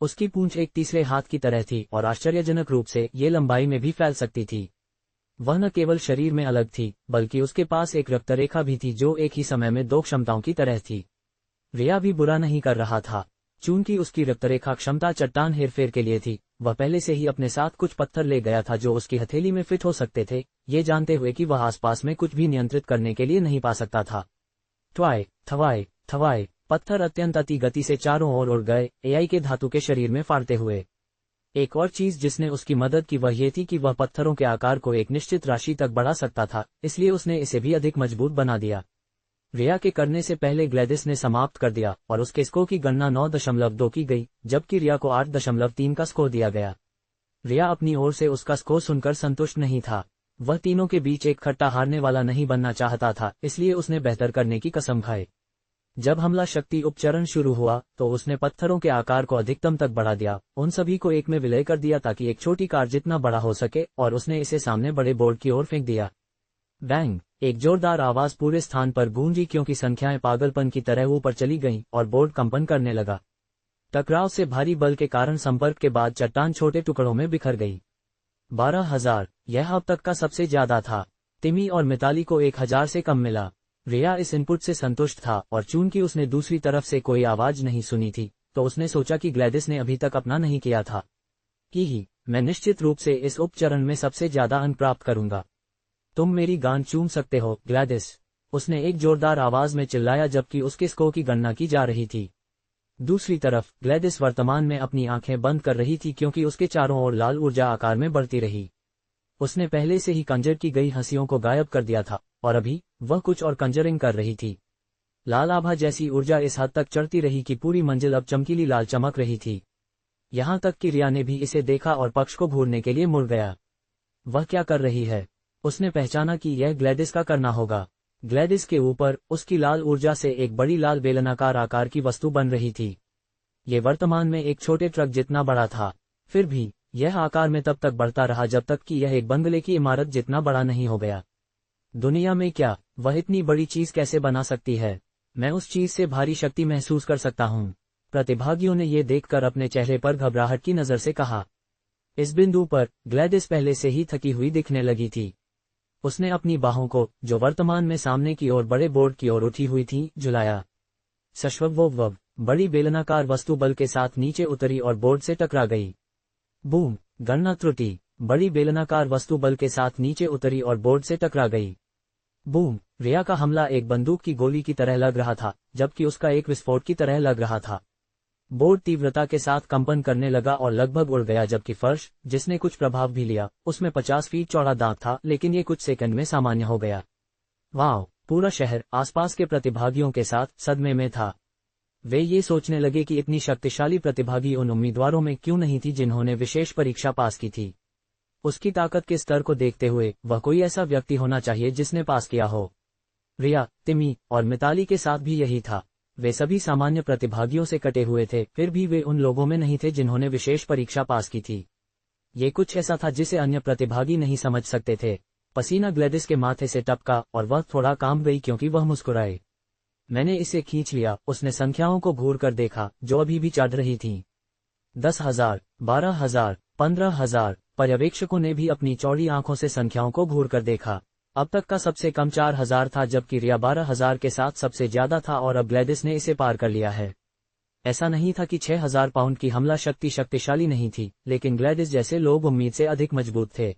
उसकी पूंछ एक तीसरे हाथ की तरह थी और आश्चर्यजनक रूप से ये लंबाई में भी फैल सकती थी। वह न केवल शरीर में अलग थी, बल्कि उसके पास एक रक्तरेखा भी थी जो एक ही समय में दो क्षमताओं की तरह थी। रिया भी बुरा नहीं कर रहा था। चूंकि उसकी रक्तरेखा क्षमता चट्टान हेरफेर के लिए थी, वह पहले से ही अपने साथ कुछ पत्थर ले गया था जो उसकी हथेली में फिट हो सकते थे, ये जानते हुए कि वह आसपास में कुछ भी नियंत्रित करने के लिए नहीं पा सकता था। ट्वाय थवाय थवाय पत्थर अत्यंत अति गति से चारों ओर उड़ गए, एआई के धातु के शरीर में फाड़ते हुए। एक और चीज जिसने उसकी मदद की वह ये थी कि वह पत्थरों के आकार को एक निश्चित राशि तक बढ़ा सकता था, इसलिए उसने इसे भी अधिक मजबूत बना दिया। रिया के करने से पहले ग्लैडिस ने समाप्त कर दिया और उसके स्कोर की गणना 9.2 की गई, जबकि रिया को 8.3 का स्कोर दिया गया। रिया अपनी ओर से उसका स्कोर सुनकर संतुष्ट नहीं था। वह तीनों के बीच एक खट्टा हारने वाला नहीं बनना चाहता था, इसलिए उसने बेहतर करने की कसम खाई। जब हमला शक्ति उपचरण शुरू हुआ तो उसने पत्थरों के आकार को अधिकतम तक बढ़ा दिया, उन सभी को एक में विलय कर दिया ताकि एक छोटी कार जितना बड़ा हो सके, और उसने इसे सामने बड़े बोर्ड की ओर फेंक दिया। बैंग! एक जोरदार आवाज पूरे स्थान पर गूंजी क्योंकि संख्याएं पागलपन की तरह ऊपर चली गईं और बोर्ड कंपन करने लगा। टकराव से भारी बल के कारण संपर्क के बाद चट्टान छोटे टुकड़ों में बिखर गई। 12,000, यह अब तक का सबसे ज्यादा था। तिमी और मिताली को 1,000 से कम मिला। रिया इस इनपुट से संतुष्ट था और चूंकि उसने दूसरी तरफ से कोई आवाज नहीं सुनी थी, तो उसने सोचा कि ग्लैडिस ने अभी तक अपना नहीं किया था। ही मैं निश्चित रूप से इस उपचरण में सबसे ज्यादा अंक प्राप्त करूंगा। तुम मेरी गांड चूम सकते हो, ग्लैडिस, उसने एक जोरदार आवाज में चिल्लाया जबकि उसके स्कोर की गणना की जा रही थी। दूसरी तरफ ग्लैडिस वर्तमान में अपनी आंखें बंद कर रही थी क्योंकि उसके चारों ओर लाल ऊर्जा आकार में बढ़ती रही। उसने पहले से ही कंजर की गई हंसियों को गायब कर दिया था और अभी वह कुछ और कंजरिंग कर रही थी। लाल आभा जैसी ऊर्जा इस हद तक चढ़ती रही कि पूरी मंजिल अब चमकीली लाल चमक रही थी। यहां तक कि रिया ने भी इसे देखा और पक्ष को घूरने के लिए मुड़ गया। वह क्या कर रही है? उसने पहचाना कि यह ग्लैडिस का करना होगा। ग्लैडिस के ऊपर उसकी लाल ऊर्जा से एक बड़ी लाल बेलनाकार आकार की वस्तु बन रही थी। ये वर्तमान में एक छोटे ट्रक जितना बड़ा था। फिर भी यह आकार में तब तक बढ़ता रहा जब तक कि यह एक बंगले की इमारत जितना बड़ा नहीं हो गया। दुनिया में क्या वह इतनी बड़ी चीज कैसे बना सकती है? मैं उस चीज से भारी शक्ति महसूस कर सकता हूँ। प्रतिभागियों ने यह देखकर अपने चेहरे पर घबराहट की नजर से कहा। इस बिंदु पर ग्लैडिस पहले से ही थकी हुई दिखने लगी थी। उसने अपनी बाहों को, जो वर्तमान में सामने की ओर बड़े बोर्ड की ओर उठी हुई थी, झुलाया। सश्वव बड़ी बेलनाकार वस्तु बल के साथ नीचे उतरी और बोर्ड से टकरा गई। बूम, गणना त्रुटि। बड़ी बेलनाकार वस्तु बल के साथ नीचे उतरी और बोर्ड से टकरा गई। बूम, रिया का हमला एक बंदूक की गोली की तरह लग रहा था, जबकि उसका एक विस्फोट की तरह लग रहा था। बोर्ड तीव्रता के साथ कंपन करने लगा और लगभग उड़ गया, जबकि फर्श, जिसने कुछ प्रभाव भी लिया, उसमें 50 फीट चौड़ा दांत था, लेकिन ये कुछ सेकंड में सामान्य हो गया। वाह! पूरा शहर आसपास के प्रतिभागियों के साथ सदमे में था। वे ये सोचने लगे कि इतनी शक्तिशाली प्रतिभागी उन उम्मीदवारों में क्यों नहीं थी जिन्होंने विशेष परीक्षा पास की थी। उसकी ताकत के स्तर को देखते हुए वह कोई ऐसा व्यक्ति होना चाहिए जिसने पास किया हो। रिया, तिमी और मिताली के साथ भी यही था। वे सभी सामान्य प्रतिभागियों से कटे हुए थे, फिर भी वे उन लोगों में नहीं थे जिन्होंने विशेष परीक्षा पास की थी। ये कुछ ऐसा था जिसे अन्य प्रतिभागी नहीं समझ सकते थे। पसीना ग्लैडिस के माथे से टपका और वह थोड़ा काम गई क्योंकि वह मुस्कुराए। मैंने इसे खींच लिया। उसने संख्याओं को घूर कर देखा जो अभी भी चढ़ रही थीं। 10,000, 12,000, 15,000। पर्यवेक्षकों ने भी अपनी चौड़ी आंखों से संख्याओं को घूर कर देखा। अब तक का सबसे कम 4,000 था, जबकि रिया 12,000 के साथ सबसे ज्यादा था और अब ग्लैडिस ने इसे पार कर लिया है। ऐसा नहीं था कि 6,000 पाउंड की हमला शक्ति शक्तिशाली नहीं थी, लेकिन ग्लैडिस जैसे लोग उम्मीद से अधिक मजबूत थे।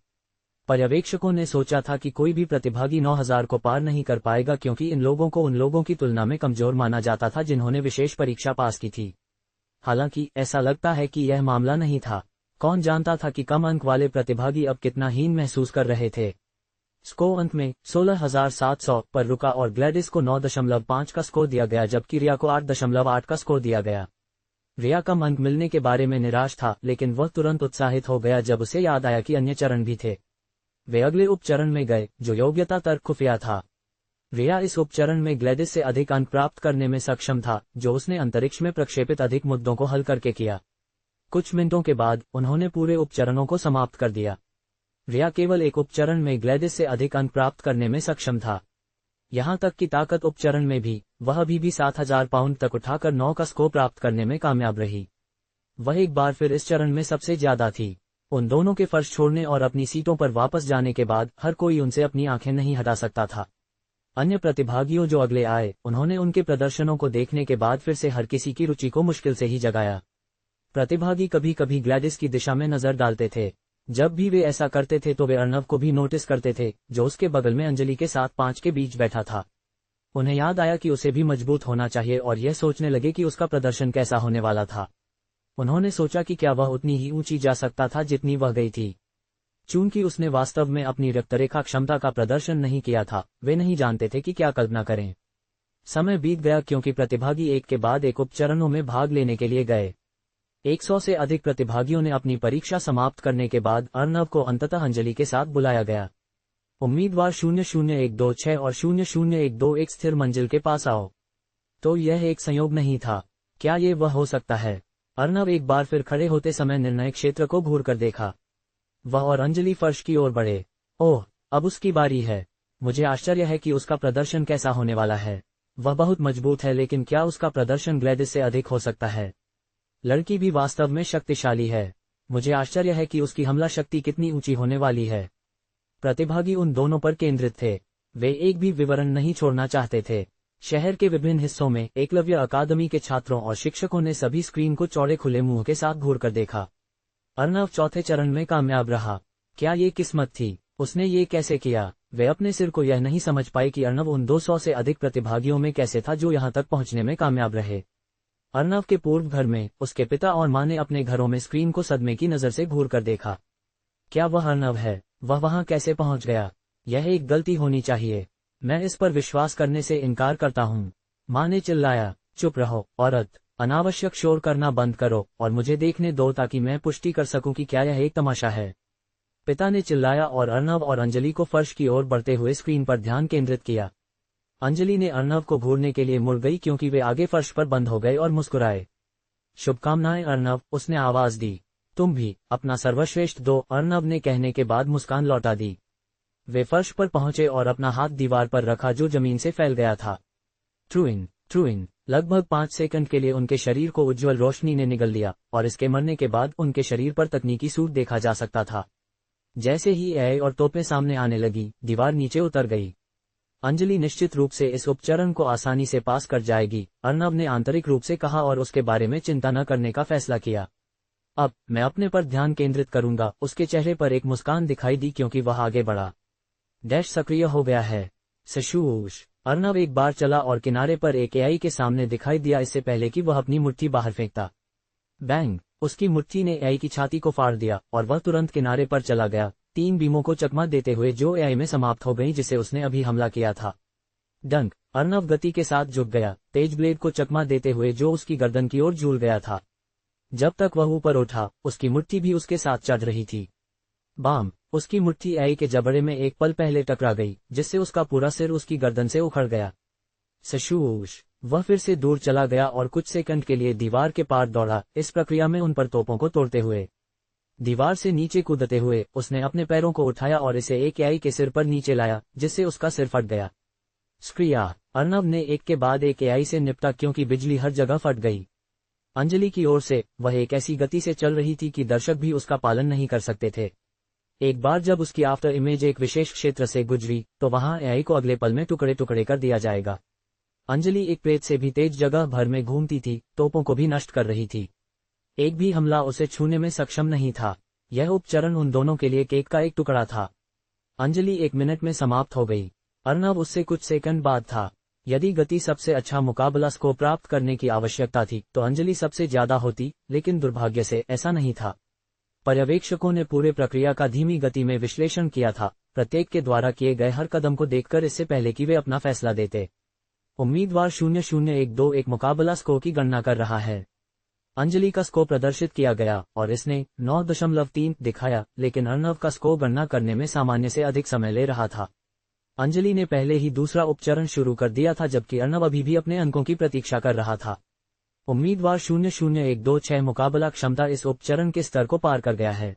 पर्यवेक्षकों ने सोचा था कि कोई भी प्रतिभागी 9,000 को पार नहीं कर पाएगा, क्योंकि इन लोगों को उन लोगों की तुलना में कमजोर माना जाता था जिन्होंने विशेष परीक्षा पास की थी। हालांकि ऐसा लगता है कि यह मामला नहीं था। कौन जानता था कि कम अंक वाले प्रतिभागी अब कितना हीन महसूस कर रहे थे। स्कोर अंत में 16,700 पर रुका और ग्लैडिस को 9.5 का स्कोर दिया गया, जबकि रिया को 8.8 का स्कोर दिया गया। रिया कम अंक मिलने के बारे में निराश था, लेकिन वह तुरंत उत्साहित हो गया जब उसे याद आया कि अन्य चरण भी थे। वे अगले उपचरण में गए, जो योग्यता तर्क खुफिया था। रिया इस उपचरण में ग्लैडिस से अधिक अंक प्राप्त करने में सक्षम था, जो उसने अंतरिक्ष में प्रक्षेपित अधिक मुद्दों को हल करके किया। कुछ मिनटों के बाद उन्होंने पूरे उपचरणों को समाप्त कर दिया। रिया केवल एक उपचरण में ग्लैडिस से अधिक अंक प्राप्त करने में सक्षम था। यहां तक कि ताकत उपचरण में भी वह अभी भी 7,000 पाउंड तक उठाकर 9 का स्कोर प्राप्त करने में कामयाब रही। वह एक बार फिर इस चरण में सबसे ज्यादा थी। उन दोनों के फर्श छोड़ने और अपनी सीटों पर वापस जाने के बाद हर कोई उनसे अपनी आंखें नहीं हटा सकता था। अन्य प्रतिभागियों जो अगले आए, उन्होंने उनके प्रदर्शनों को देखने के बाद फिर से हर किसी की रुचि को मुश्किल से ही जगाया। प्रतिभागी कभी कभी ग्लैडिस की दिशा में नजर डालते थे। जब भी वे ऐसा करते थे तो वे अर्नव को भी नोटिस करते थे, जो उसके बगल में अंजलि के साथ 5 के बीच बैठा था। उन्हें याद आया कि उसे भी मजबूत होना चाहिए और यह सोचने लगे कि उसका प्रदर्शन कैसा होने वाला था। उन्होंने सोचा कि क्या वह उतनी ही ऊंची जा सकता था जितनी वह गई थी। चूंकि उसने वास्तव में अपनी रक्तरेखा क्षमता का प्रदर्शन नहीं किया था, वे नहीं जानते थे कि क्या कल्पना करें। समय बीत गया क्योंकि प्रतिभागी एक के बाद एक उपचरणों में भाग लेने के लिए गए। 100 से अधिक प्रतिभागियों ने अपनी परीक्षा समाप्त करने के बाद अर्नव को अंततः अंजलि के साथ बुलाया गया। उम्मीदवार 00126 और 00121 एक स्थिर मंजिल के पास आओ। तो यह एक संयोग नहीं था। क्या ये वह हो सकता है? अर्नव एक बार फिर खड़े होते समय निर्णय क्षेत्र को घूर कर देखा। वह और अंजलि फर्श की ओर बढ़े। ओह, अब उसकी बारी है। मुझे आश्चर्य है कि उसका प्रदर्शन कैसा होने वाला है। वह बहुत मजबूत है, लेकिन क्या उसका प्रदर्शन ग्लैडिस से अधिक हो सकता है? लड़की भी वास्तव में शक्तिशाली है। मुझे आश्चर्य है कि उसकी हमला शक्ति कितनी ऊंची होने वाली है। प्रतिभागी उन दोनों पर केंद्रित थे। वे एक भी विवरण नहीं छोड़ना चाहते थे। शहर के विभिन्न हिस्सों में एकलव्य अकादमी के छात्रों और शिक्षकों ने सभी स्क्रीन को चौड़े खुले मुंह के साथ घूर कर देखा। अर्नव चौथे चरण में कामयाब रहा। क्या ये किस्मत थी? उसने ये कैसे किया? वे अपने सिर को यह नहीं समझ पाए कि अर्नव उन 200 से अधिक प्रतिभागियों में कैसे था जो यहां तक पहुंचने में कामयाब रहे। अर्नव के पूर्व घर में उसके पिता और मां ने अपने घरों में स्क्रीन को सदमे की नजर से घूर कर देखा। क्या वह अर्नव है? वह वहां कैसे पहुंच गया? यह एक गलती होनी चाहिए। मैं इस पर विश्वास करने से इनकार करता हूं। मां ने चिल्लाया, चुप रहो औरत, अनावश्यक शोर करना बंद करो और मुझे देखने दो ताकि मैं पुष्टि कर सकूं कि क्या यह एक तमाशा है। पिता ने चिल्लाया और अर्नव और अंजलि को फर्श की ओर बढ़ते हुए स्क्रीन पर ध्यान केंद्रित किया। अंजलि ने अर्नव को घूरने के लिए मुड़ गई क्योंकि वे आगे फर्श पर बंद हो गए और मुस्कुराए। शुभकामनाएं अर्नव, उसने आवाज दी। तुम भी अपना सर्वश्रेष्ठ दो, अर्नव ने कहने के बाद मुस्कान लौटा दी। वे फर्श पर पहुंचे और अपना हाथ दीवार पर रखा जो जमीन से फैल गया था। ट्रूइन, ट्रूइन, लगभग 5 सेकंड के लिए उनके शरीर को उज्ज्वल रोशनी ने निगल लिया और इसके मरने के बाद उनके शरीर पर तकनीकी सूट देखा जा सकता था। जैसे ही एआई और तोपें सामने आने लगी, दीवार नीचे उतर गई। अंजलि निश्चित रूप से इस उपचरण को आसानी से पास कर जाएगी, अर्नव ने आंतरिक रूप से कहा और उसके बारे में चिंता न करने का फैसला किया। अब मैं अपने पर ध्यान केंद्रित करूंगा। उसके चेहरे पर एक मुस्कान दिखाई दी क्योंकि वह आगे बढ़ा। डैश सक्रिय हो गया है। सशूश। अर्नव एक बार चला और किनारे पर एक एआई के सामने दिखाई दिया इससे पहले कि वह अपनी मुट्ठी बाहर फेंकता। बैंग। उसकी मुट्ठी ने एआई की छाती को फाड़ दिया और वह तुरंत किनारे पर चला गया, 3 बीमों को चकमा देते हुए जो एआई में समाप्त हो गई जिसे उसने अभी हमला किया था। डंक। अर्नव गति के साथ झुक गया, तेज ब्लेड को चकमा देते हुए जो उसकी गर्दन की ओर झूल गया था। जब तक वह ऊपर उठा, उसकी मुट्ठी भी उसके साथ चढ़ रही थी। बाम। उसकी मुट्ठी एआई के जबड़े में एक पल पहले टकरा गई, जिससे उसका पूरा सिर उसकी गर्दन से उखड़ गया। सशूश। वह फिर से दूर चला गया और कुछ सेकंड के लिए दीवार के पार दौड़ा, इस प्रक्रिया में उन पर तोपों को तोड़ते हुए। दीवार से नीचे कूदते हुए उसने अपने पैरों को उठाया और इसे एक एआई के सिर पर नीचे लाया, जिससे उसका सिर फट गया। स्क्रिया। अर्नव ने एक के बाद एक एआई से निपटा क्योंकि बिजली हर जगह फट गई। अंजलि की ओर से वह एक ऐसी गति से चल रही थी कि दर्शक भी उसका पालन नहीं कर सकते थे। एक बार जब उसकी आफ्टर इमेज एक विशेष क्षेत्र से गुजरी, तो वहां एआई को अगले पल में टुकड़े टुकड़े कर दिया जाएगा। अंजलि एक प्रेत से भी तेज जगह भर में घूमती थी, तोपों को भी नष्ट कर रही थी। एक भी हमला उसे छूने में सक्षम नहीं था। यह उपचरण उन दोनों के लिए केक का एक टुकड़ा था। अंजलि 1 मिनट में समाप्त हो गई। अर्नव उससे कुछ सेकंड बाद था। यदि गति सबसे अच्छा मुकाबला स्कोर प्राप्त करने की आवश्यकता थी तो अंजलि सबसे ज्यादा होती, लेकिन दुर्भाग्य से ऐसा नहीं था। पर्यवेक्षकों ने पूरे प्रक्रिया का धीमी गति में विश्लेषण किया था, प्रत्येक के द्वारा किए गए हर कदम को देखकर इससे पहले कि वे अपना फैसला देते। उम्मीदवार 0012 मुकाबला स्कोर की गणना कर रहा है। अंजलि का स्कोर प्रदर्शित किया गया और इसने 9.3 दिखाया, लेकिन अर्नव का स्कोर गणना करने में सामान्य से अधिक समय ले रहा था। अंजलि ने पहले ही दूसरा उपचरण शुरू कर दिया था जबकि अर्नव अभी भी अपने अंकों की प्रतीक्षा कर रहा था। उम्मीदवार 0012 मुकाबला क्षमता इस उपचरण के स्तर को पार कर गया है।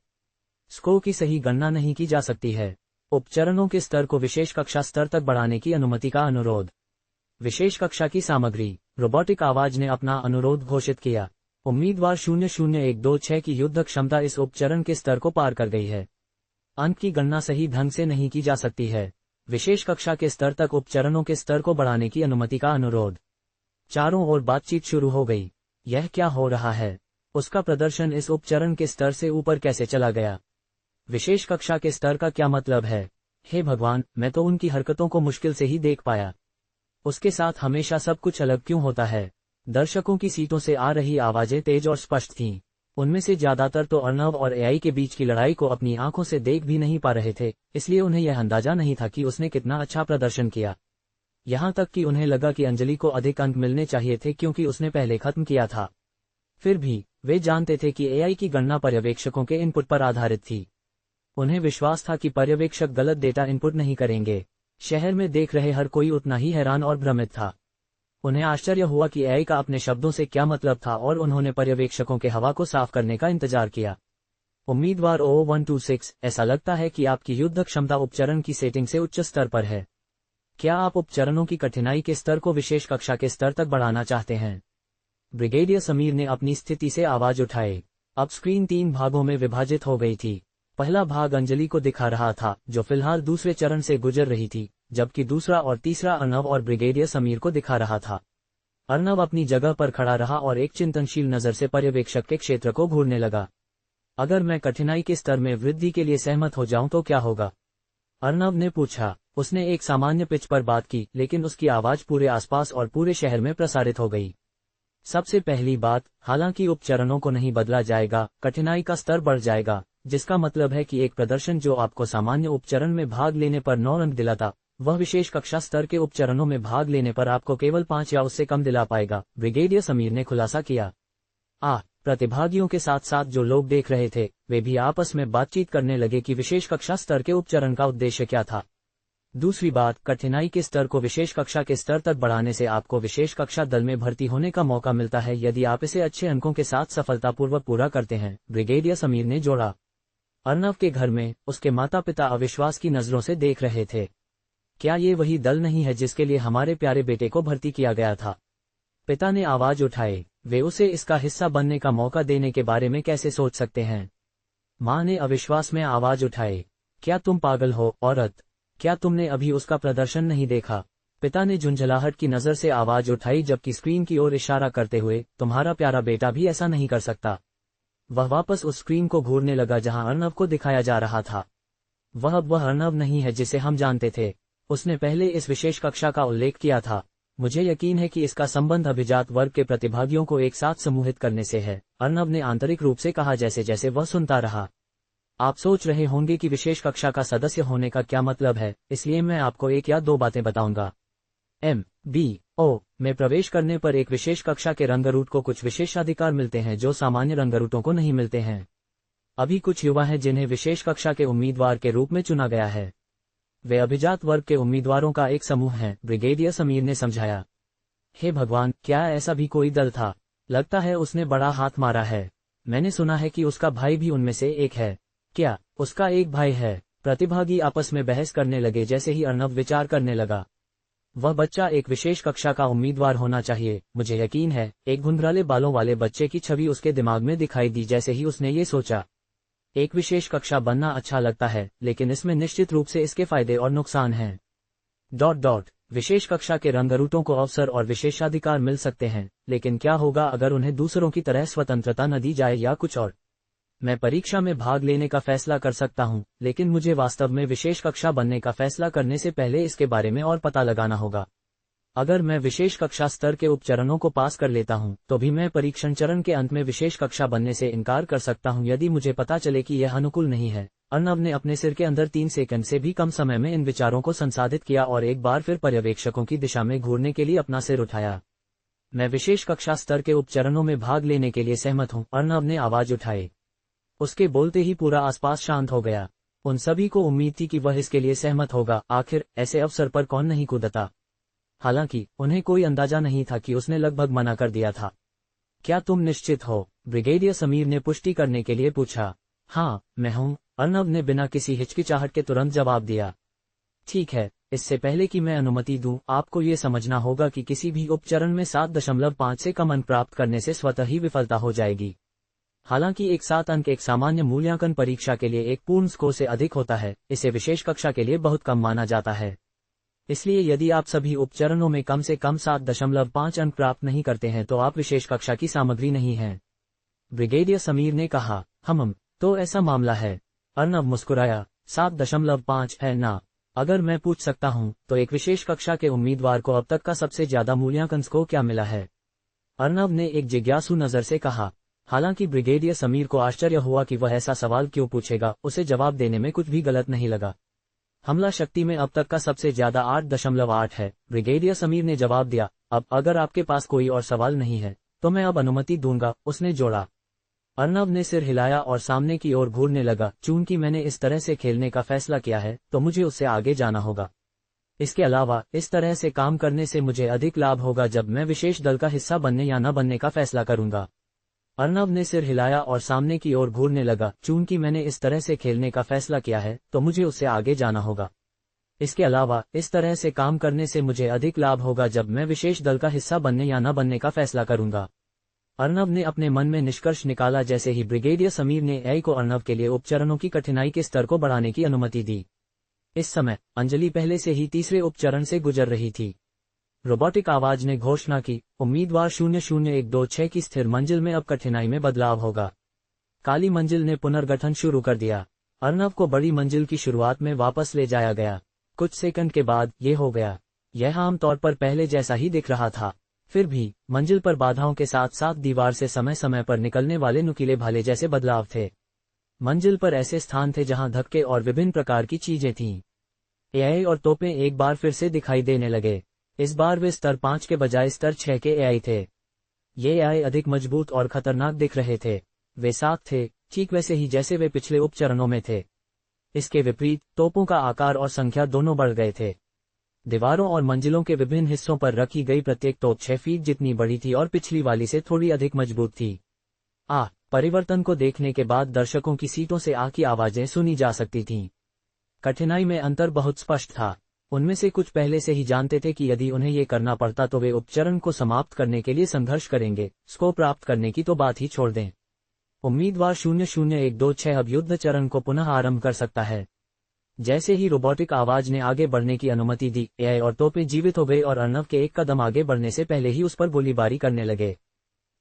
स्कोर की सही गणना नहीं की जा सकती है। उपचरणों के स्तर को विशेष कक्षा स्तर तक बढ़ाने की अनुमति का अनुरोध। विशेष कक्षा की सामग्री। रोबोटिक आवाज ने अपना अनुरोध घोषित किया। उम्मीदवार 00126 की युद्ध क्षमता इस उपचरण के स्तर को पार कर गई है। अंक की गणना सही ढंग से नहीं की जा सकती है। विशेष कक्षा के स्तर तक उपचरणों के स्तर को बढ़ाने की अनुमति का अनुरोध। चारों ओर बातचीत शुरू हो गई। यह क्या हो रहा है? उसका प्रदर्शन इस उपचरण के स्तर से ऊपर कैसे चला गया? विशेष कक्षा के स्तर का क्या मतलब है? हे भगवान, मैं तो उनकी हरकतों को मुश्किल से ही देख पाया। उसके साथ हमेशा सब कुछ अलग क्यों होता है? दर्शकों की सीटों से आ रही आवाजें तेज और स्पष्ट थीं। उनमें से ज्यादातर तो अर्नव और एआई के बीच की लड़ाई को अपनी आंखों से देख भी नहीं पा रहे थे, इसलिए उन्हें यह अंदाजा नहीं था कि उसने कितना अच्छा प्रदर्शन किया। यहां तक कि उन्हें लगा कि अंजलि को अधिक अंक मिलने चाहिए थे क्योंकि उसने पहले खत्म किया था। फिर भी वे जानते थे कि एआई की गणना पर्यवेक्षकों के इनपुट पर आधारित थी। उन्हें विश्वास था कि पर्यवेक्षक गलत डेटा इनपुट नहीं करेंगे। शहर में देख रहे हर कोई उतना ही हैरान और भ्रमित था। उन्हें आश्चर्य हुआ कि एआई का अपने शब्दों से क्या मतलब था और उन्होंने पर्यवेक्षकों के हवा को साफ करने का इंतजार किया। उम्मीदवार 0126, ऐसा लगता है कि आपकी युद्ध क्षमता उपचरण की सेटिंग से उच्च स्तर पर है। क्या आप उपचरणों की कठिनाई के स्तर को विशेष कक्षा के स्तर तक बढ़ाना चाहते हैं? ब्रिगेडियर समीर ने अपनी स्थिति से आवाज उठाई। अब स्क्रीन 3 भागों में विभाजित हो गई थी। पहला भाग अंजलि को दिखा रहा था, जो फिलहाल दूसरे चरण से गुजर रही थी, जबकि दूसरा और तीसरा अर्नव और ब्रिगेडियर समीर को दिखा रहा था। अर्नव अपनी जगह पर खड़ा रहा और एक चिंतनशील नजर से पर्यवेक्षक के क्षेत्र को घूरने लगा। अगर मैं कठिनाई के स्तर में वृद्धि के लिए सहमत हो जाऊं तो क्या होगा? अर्नव ने पूछा। उसने एक सामान्य पिच पर बात की, लेकिन उसकी आवाज पूरे आसपास और पूरे शहर में प्रसारित हो गई। सबसे पहली बात, हालांकि उपचरणों को नहीं बदला जाएगा, कठिनाई का स्तर बढ़ जाएगा, जिसका मतलब है कि एक प्रदर्शन जो आपको सामान्य उपचरण में भाग लेने पर 9 अंक दिलाता, वह विशेष कक्षा स्तर के उपचरणों में भाग लेने पर आपको केवल 5 या उससे कम दिला पाएगा, ब्रिगेडियर समीर ने खुलासा किया। प्रतिभागियों के साथ साथ जो लोग देख रहे थे, वे भी आपस में बातचीत करने लगे कि विशेष कक्षा स्तर के उपचरण का उद्देश्य क्या था। दूसरी बात, कठिनाई के स्तर को विशेष कक्षा के स्तर तक बढ़ाने से आपको विशेष कक्षा दल में भर्ती होने का मौका मिलता है यदि आप इसे अच्छे अंकों के साथ सफलतापूर्वक पूरा करते हैं, ब्रिगेडियर समीर ने जोड़ा। अर्नव के घर में उसके माता पिता अविश्वास की नजरों से देख रहे थे। क्या ये वही दल नहीं है जिसके लिए हमारे प्यारे बेटे को भर्ती किया गया था? पिता ने आवाज उठाई, वे उसे इसका हिस्सा बनने का मौका देने के बारे में कैसे सोच सकते हैं। माँ ने अविश्वास में आवाज उठाई, क्या तुम पागल हो औरत, क्या तुमने अभी उसका प्रदर्शन नहीं देखा। पिता ने झुंझलाहट की नजर से आवाज उठाई जबकि स्क्रीन की ओर इशारा करते हुए, तुम्हारा प्यारा बेटा भी ऐसा नहीं कर सकता। वह वापस उस स्क्रीन को घूरने लगा जहां अर्नव को दिखाया जा रहा था। वह अब वह अर्नव नहीं है जिसे हम जानते थे। उसने पहले इस विशेष कक्षा का उल्लेख किया था। मुझे यकीन है कि इसका संबंध अभिजात वर्ग के प्रतिभागियों को एक साथ समूहित करने से है, अर्नव ने आंतरिक रूप से कहा जैसे जैसे वह सुनता रहा। आप सोच रहे होंगे कि विशेष कक्षा का सदस्य होने का क्या मतलब है, इसलिए मैं आपको एक या दो बातें बताऊंगा। MBO में प्रवेश करने पर एक विशेष कक्षा के रंगरूट को कुछ विशेषाधिकार मिलते हैं जो सामान्य रंगरूटों को नहीं मिलते हैं। अभी कुछ युवा हैं जिन्हें विशेष कक्षा के उम्मीदवार के रूप में चुना गया है। वे अभिजात वर्ग के उम्मीदवारों का एक समूह है, ब्रिगेडियर समीर ने समझाया। हे भगवान, क्या ऐसा भी कोई दल था? लगता है उसने बड़ा हाथ मारा है। मैंने सुना है कि उसका भाई भी उनमें से एक है। क्या उसका एक भाई है? प्रतिभागी आपस में बहस करने लगे जैसे ही अर्नव विचार करने लगा। वह बच्चा एक विशेष कक्षा का उम्मीदवार होना चाहिए, मुझे यकीन है। एक घुंघराले बालों वाले बच्चे की छवि उसके दिमाग में दिखाई दी जैसे ही उसने ये सोचा। एक विशेष कक्षा बनना अच्छा लगता है, लेकिन इसमें निश्चित रूप से इसके फायदे और नुकसान हैं। विशेष कक्षा के रंगरूटों को अवसर और विशेषाधिकार मिल सकते हैं, लेकिन क्या होगा अगर उन्हें दूसरों की तरह स्वतंत्रता न दी जाए या कुछ और? मैं परीक्षा में भाग लेने का फैसला कर सकता हूं, लेकिन मुझे वास्तव में विशेष कक्षा बनने का फैसला करने से पहले इसके बारे में और पता लगाना होगा। अगर मैं विशेष कक्षा स्तर के उपचरणों को पास कर लेता हूं, तो भी मैं परीक्षण चरण के अंत में विशेष कक्षा बनने से इनकार कर सकता हूं यदि मुझे पता चले कि यह अनुकूल नहीं है। अर्नव ने अपने सिर के अंदर 3 सेकंड से भी कम समय में इन विचारों को संसाधित किया और एक बार फिर पर्यवेक्षकों की दिशा में घूरने के लिए अपना सिर उठाया। मैं विशेष कक्षा स्तर के उपचरणों में भाग लेने के लिए सहमत हूं, अर्नव ने आवाज उठाई। उसके बोलते ही पूरा आसपास शांत हो गया। उन सभी को उम्मीद थी कि वह इसके लिए सहमत होगा। आखिर ऐसे अवसर पर कौन नहीं कूदता? हालांकि उन्हें कोई अंदाजा नहीं था कि उसने लगभग मना कर दिया था। क्या तुम निश्चित हो? ब्रिगेडियर समीर ने पुष्टि करने के लिए पूछा। हाँ, मैं हूं, अर्नव ने बिना किसी हिचकिचाहट के तुरंत जवाब दिया। ठीक है, इससे पहले कि मैं अनुमति दूं, आपको ये समझना होगा कि किसी भी उपचरण में 7.5 से कम अंक प्राप्त करने से स्वतः ही विफलता हो जाएगी। हालांकि एक 7 अंक एक सामान्य मूल्यांकन परीक्षा के लिए एक पूर्ण स्कोर से अधिक होता है, इसे विशेष कक्षा के लिए बहुत कम माना जाता है। इसलिए यदि आप सभी उपचरणों में कम से कम 7.5 अंक प्राप्त नहीं करते हैं तो आप विशेष कक्षा की सामग्री नहीं हैं। ब्रिगेडियर समीर ने कहा। तो ऐसा मामला है। अर्नव मुस्कुराया। 7.5 है ना? अगर मैं पूछ सकता हूं, तो एक विशेष कक्षा के उम्मीदवार को अब तक का सबसे ज्यादा मूल्यांकन स्कोर क्या मिला है? अर्नव ने एक जिज्ञासु नजर से कहा। हालांकि ब्रिगेडियर समीर को आश्चर्य हुआ कि वह ऐसा सवाल क्यों पूछेगा, उसे जवाब देने में कुछ भी गलत नहीं लगा। हमला शक्ति में अब तक का सबसे ज्यादा 8.8 है, ब्रिगेडियर समीर ने जवाब दिया। अब अगर आपके पास कोई और सवाल नहीं है, तो मैं अब अनुमति दूंगा, उसने जोड़ा। अर्नव ने सिर हिलाया और सामने की ओर घूरने लगा। चूंकि मैंने इस तरह से खेलने का फैसला किया है, तो मुझे उससे आगे जाना होगा। इसके अलावा इस तरह से काम करने से मुझे अधिक लाभ होगा जब मैं विशेष दल का हिस्सा बनने या न बनने का फैसला करूंगा। अर्नव ने सिर हिलाया और सामने की ओर घूरने लगा। चूंकि मैंने इस तरह से खेलने का फैसला किया है, तो मुझे उससे आगे जाना होगा। इसके अलावा इस तरह से काम करने से मुझे अधिक लाभ होगा जब मैं विशेष दल का हिस्सा बनने या न बनने का फैसला करूंगा। अर्नव ने अपने मन में निष्कर्ष निकाला जैसे ही ब्रिगेडियर समीर ने एआई को अर्नव के लिए उपचरणों की कठिनाई के स्तर को बढ़ाने की अनुमति दी। इस समय अंजलि पहले से ही तीसरे उपचरण से गुजर रही थी। रोबोटिक आवाज ने घोषणा की, उम्मीदवार 00126 की स्थिर मंजिल में अब कठिनाई में बदलाव होगा। काली मंजिल ने पुनर्गठन शुरू कर दिया। अर्नव को बड़ी मंजिल की शुरुआत में वापस ले जाया गया। कुछ सेकंड के बाद ये हो गया। यह आमतौर पर पहले जैसा ही दिख रहा था। फिर भी मंजिल पर बाधाओं के साथ साथ दीवार से समय समय पर निकलने वाले नुकीले भाले जैसे बदलाव थे। मंजिल पर ऐसे स्थान थे जहां धक्के और विभिन्न प्रकार की चीजें थीं। एआई और तोपें एक बार फिर से दिखाई देने लगे। इस बार वे स्तर 5 के बजाय स्तर 6 के एआई थे। ये एआई अधिक मजबूत और खतरनाक दिख रहे थे। वे 7 थे, ठीक वैसे ही जैसे वे पिछले उपचरणों में थे। इसके विपरीत तोपों का आकार और संख्या दोनों बढ़ गए थे। दीवारों और मंजिलों के विभिन्न हिस्सों पर रखी गई प्रत्येक तोप 6 फीट जितनी बड़ी थी और पिछली वाली से थोड़ी अधिक मजबूत थी। परिवर्तन को देखने के बाद दर्शकों की सीटों से की आवाजें सुनी जा सकती थीं। कठिनाई में अंतर बहुत स्पष्ट था। उनमें से कुछ पहले से ही जानते थे कि यदि उन्हें ये करना पड़ता तो वे उपचरण को समाप्त करने के लिए संघर्ष करेंगे, स्कोर प्राप्त करने की तो बात ही छोड़ दें। उम्मीदवार 00126 अब युद्ध चरण को पुनः आरंभ कर सकता है। जैसे ही रोबोटिक आवाज ने आगे बढ़ने की अनुमति दी, एआई और तोपें जीवित हो गई और अर्नव के एक कदम आगे बढ़ने से पहले ही उस पर गोलीबारी करने लगे।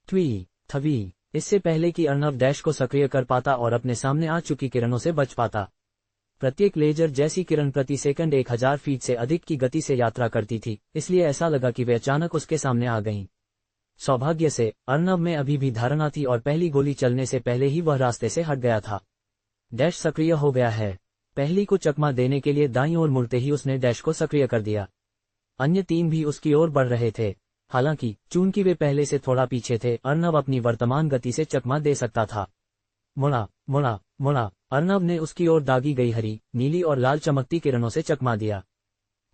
ट्वी थवी, इससे पहले कि अर्नव डैश को सक्रिय कर पाता और अपने सामने आ चुकी किरणों से बच पाता। प्रत्येक लेजर जैसी किरण प्रति सेकंड 1000 फीट से अधिक की गति से यात्रा करती थी, इसलिए ऐसा लगा कि वे अचानक उसके सामने आ गईं। सौभाग्य से अर्नव में अभी भी धारणा थी और पहली गोली चलने से पहले ही वह रास्ते से हट गया था। डैश सक्रिय हो गया है। पहली को चकमा देने के लिए दाईं ओर मुड़ते ही उसने डैश को सक्रिय कर दिया। अन्य 3 भी उसकी ओर बढ़ रहे थे। हालांकि चूंकि वे पहले से थोड़ा पीछे थे, अर्नव अपनी वर्तमान गति से चकमा दे सकता था। मुड़ा मुड़ा मुड़ा, अर्नव ने उसकी ओर दागी गई हरी, नीली और लाल चमकती किरणों से चकमा दिया।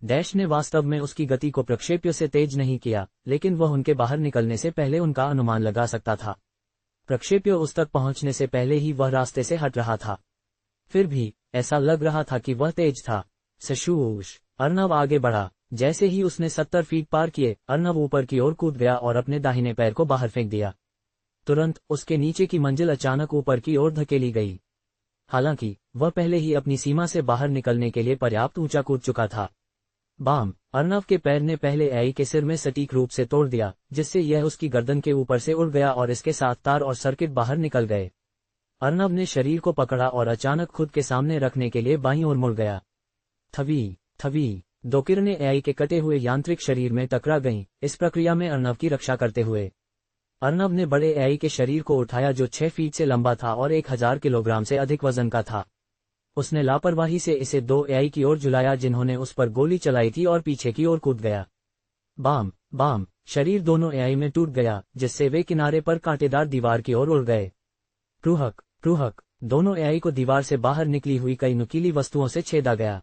डैश ने वास्तव में उसकी गति को प्रक्षेप्य से तेज नहीं किया, लेकिन वह उनके बाहर निकलने से पहले उनका अनुमान लगा सकता था। प्रक्षेप्य उस तक पहुंचने से पहले ही वह रास्ते से हट रहा था। फिर भी ऐसा लग रहा था कि वह तेज था। सशूश, अर्नव आगे बढ़ा। जैसे ही उसने 70 फीट पार किए, अर्नव ऊपर की ओर कूद गया और अपने दाहिने पैर को बाहर फेंक दिया। तुरंत उसके नीचे की मंजिल अचानक ऊपर की ओर धकेली गई। हालांकि वह पहले ही अपनी सीमा से बाहर निकलने के लिए पर्याप्त ऊंचा कूद चुका था। बाम, अर्नव के पैर ने पहले एआई के सिर में सटीक रूप से तोड़ दिया, जिससे यह उसकी गर्दन के ऊपर से उड़ गया और इसके साथ तार और सर्किट बाहर निकल गए। अर्नव ने शरीर को पकड़ा और अचानक खुद के सामने रखने के लिए बाईं ओर मुड़ गया। थवी थवी, 2 किरणें एआई के कटे हुए यांत्रिक शरीर में टकरा गईं, इस प्रक्रिया में अर्नव की रक्षा करते हुए। अर्नव ने बड़े एआई के शरीर को उठाया जो 6 फीट से लंबा था और 1000 किलोग्राम से अधिक वजन का था। उसने लापरवाही से इसे 2 एआई की ओर झुलाया जिन्होंने उस पर गोली चलाई थी और पीछे की ओर कूद गया। बाम बाम, शरीर दोनों एआई में टूट गया, जिससे वे किनारे पर कांटेदार दीवार की ओर उड़ गए। प्रूहक प्रूहक, दोनों एआई को दीवार से बाहर निकली हुई कई नुकीली वस्तुओं से छेदा गया।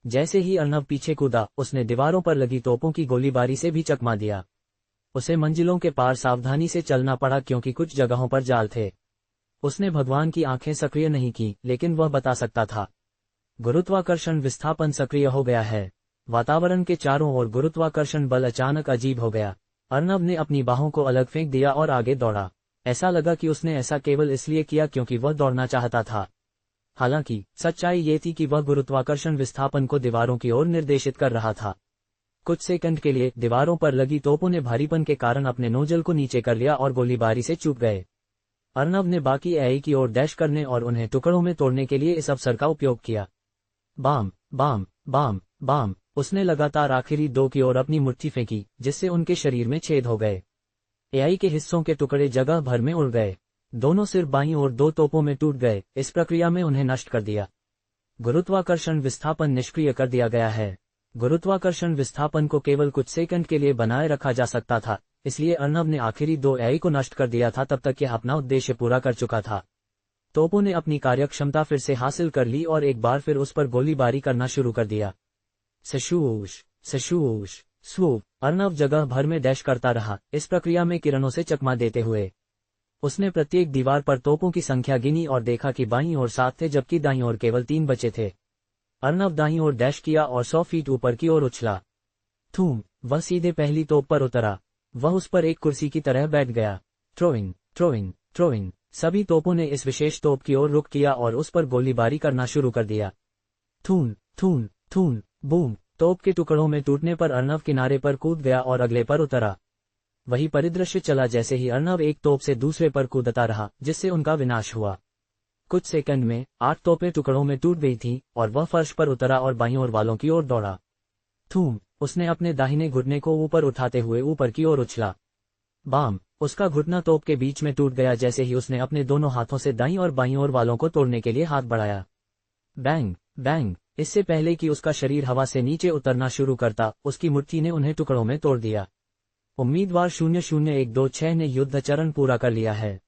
जैसे ही अर्नव पीछे कूदा, उसने दीवारों पर लगी तोपों की गोलीबारी से भी चकमा दिया। उसे मंजिलों के पार सावधानी से चलना पड़ा क्योंकि कुछ जगहों पर जाल थे। उसने भगवान की आंखें सक्रिय नहीं की, लेकिन वह बता सकता था। गुरुत्वाकर्षण विस्थापन सक्रिय हो गया है। वातावरण के चारों ओर गुरुत्वाकर्षण बल अचानक अजीब हो गया। अर्नव ने अपनी बाहों को अलग फेंक दिया और आगे दौड़ा। ऐसा लगा कि उसने ऐसा केवल इसलिए किया क्योंकि वह दौड़ना चाहता था। हालांकि सच्चाई ये थी कि वह गुरुत्वाकर्षण विस्थापन को दीवारों की ओर निर्देशित कर रहा था। कुछ सेकंड के लिए दीवारों पर लगी तोपों ने भारीपन के कारण अपने नोजल को नीचे कर लिया और गोलीबारी से चूक गए। अर्नव ने बाकी एआई की ओर डैश करने और उन्हें टुकड़ों में तोड़ने के लिए इस अवसर का उपयोग किया। बाम बाम बाम बाम, उसने लगातार आखिरी 2 की ओर अपनी मुट्ठी फेंकी, जिससे उनके शरीर में छेद हो गए। एआई के हिस्सों के टुकड़े जगह भर में उड़ गए। दोनों सिर बाईं ओर 2 तोपों में टूट गए। इस प्रक्रिया में उन्हें नष्ट कर दिया। गुरुत्वाकर्षण विस्थापन निष्क्रिय कर दिया गया है। गुरुत्वाकर्षण विस्थापन को केवल कुछ सेकंड के लिए बनाए रखा जा सकता था, इसलिए अर्नव ने आखिरी 2 एआई को नष्ट कर दिया था। तब तक यह अपना उद्देश्य पूरा कर चुका था। तोपों ने अपनी कार्यक्षमता फिर से हासिल कर ली और एक बार फिर उस पर गोलीबारी करना शुरू कर दिया। सशूश सशूश स्वूप, अर्नव जगह भर में डैश करता रहा, इस प्रक्रिया में किरणों से चकमा देते हुए। उसने प्रत्येक दीवार पर तोपों की संख्या गिनी और देखा कि बाईं ओर 7 थे जबकि दाईं ओर केवल 3 बचे थे। अर्नव दाईं ओर डैश किया और 100 फीट ऊपर की ओर उछला। थूम, वह सीधे पहली तोप पर उतरा। वह उस पर एक कुर्सी की तरह बैठ गया। थ्रोइंग थ्रोइंग थ्रोइंग, सभी तोपों ने इस विशेष तोप की ओर रुख किया और उस पर गोलीबारी करना शुरू कर दिया। थून थून थून, बूम, तोप के टुकड़ों में टूटने पर अर्नव किनारे पर कूद गया और अगले पर उतरा। वही परिदृश्य चला जैसे ही अर्नव एक तोप से दूसरे पर कूदता रहा, जिससे उनका विनाश हुआ। कुछ सेकंड में 8 तोपें टुकड़ों में टूट गई थीं और वह फर्श पर उतरा और बाईं ओर वालों की ओर दौड़ा। थूम, उसने अपने दाहिने घुटने को ऊपर उठाते हुए ऊपर की ओर उछला। बाम, उसका घुटना तोप के बीच में टूट गया जैसे ही उसने अपने दोनों हाथों से दाईं और बाईं ओर वालों को तोड़ने के लिए हाथ बढ़ाया। बैंग बैंग, इससे पहले कि उसका शरीर हवा से नीचे उतरना शुरू करता, उसकी मुट्ठी ने उन्हें टुकड़ों में तोड़ दिया। उम्मीदवार 00126 ने युद्ध चरण पूरा कर लिया है।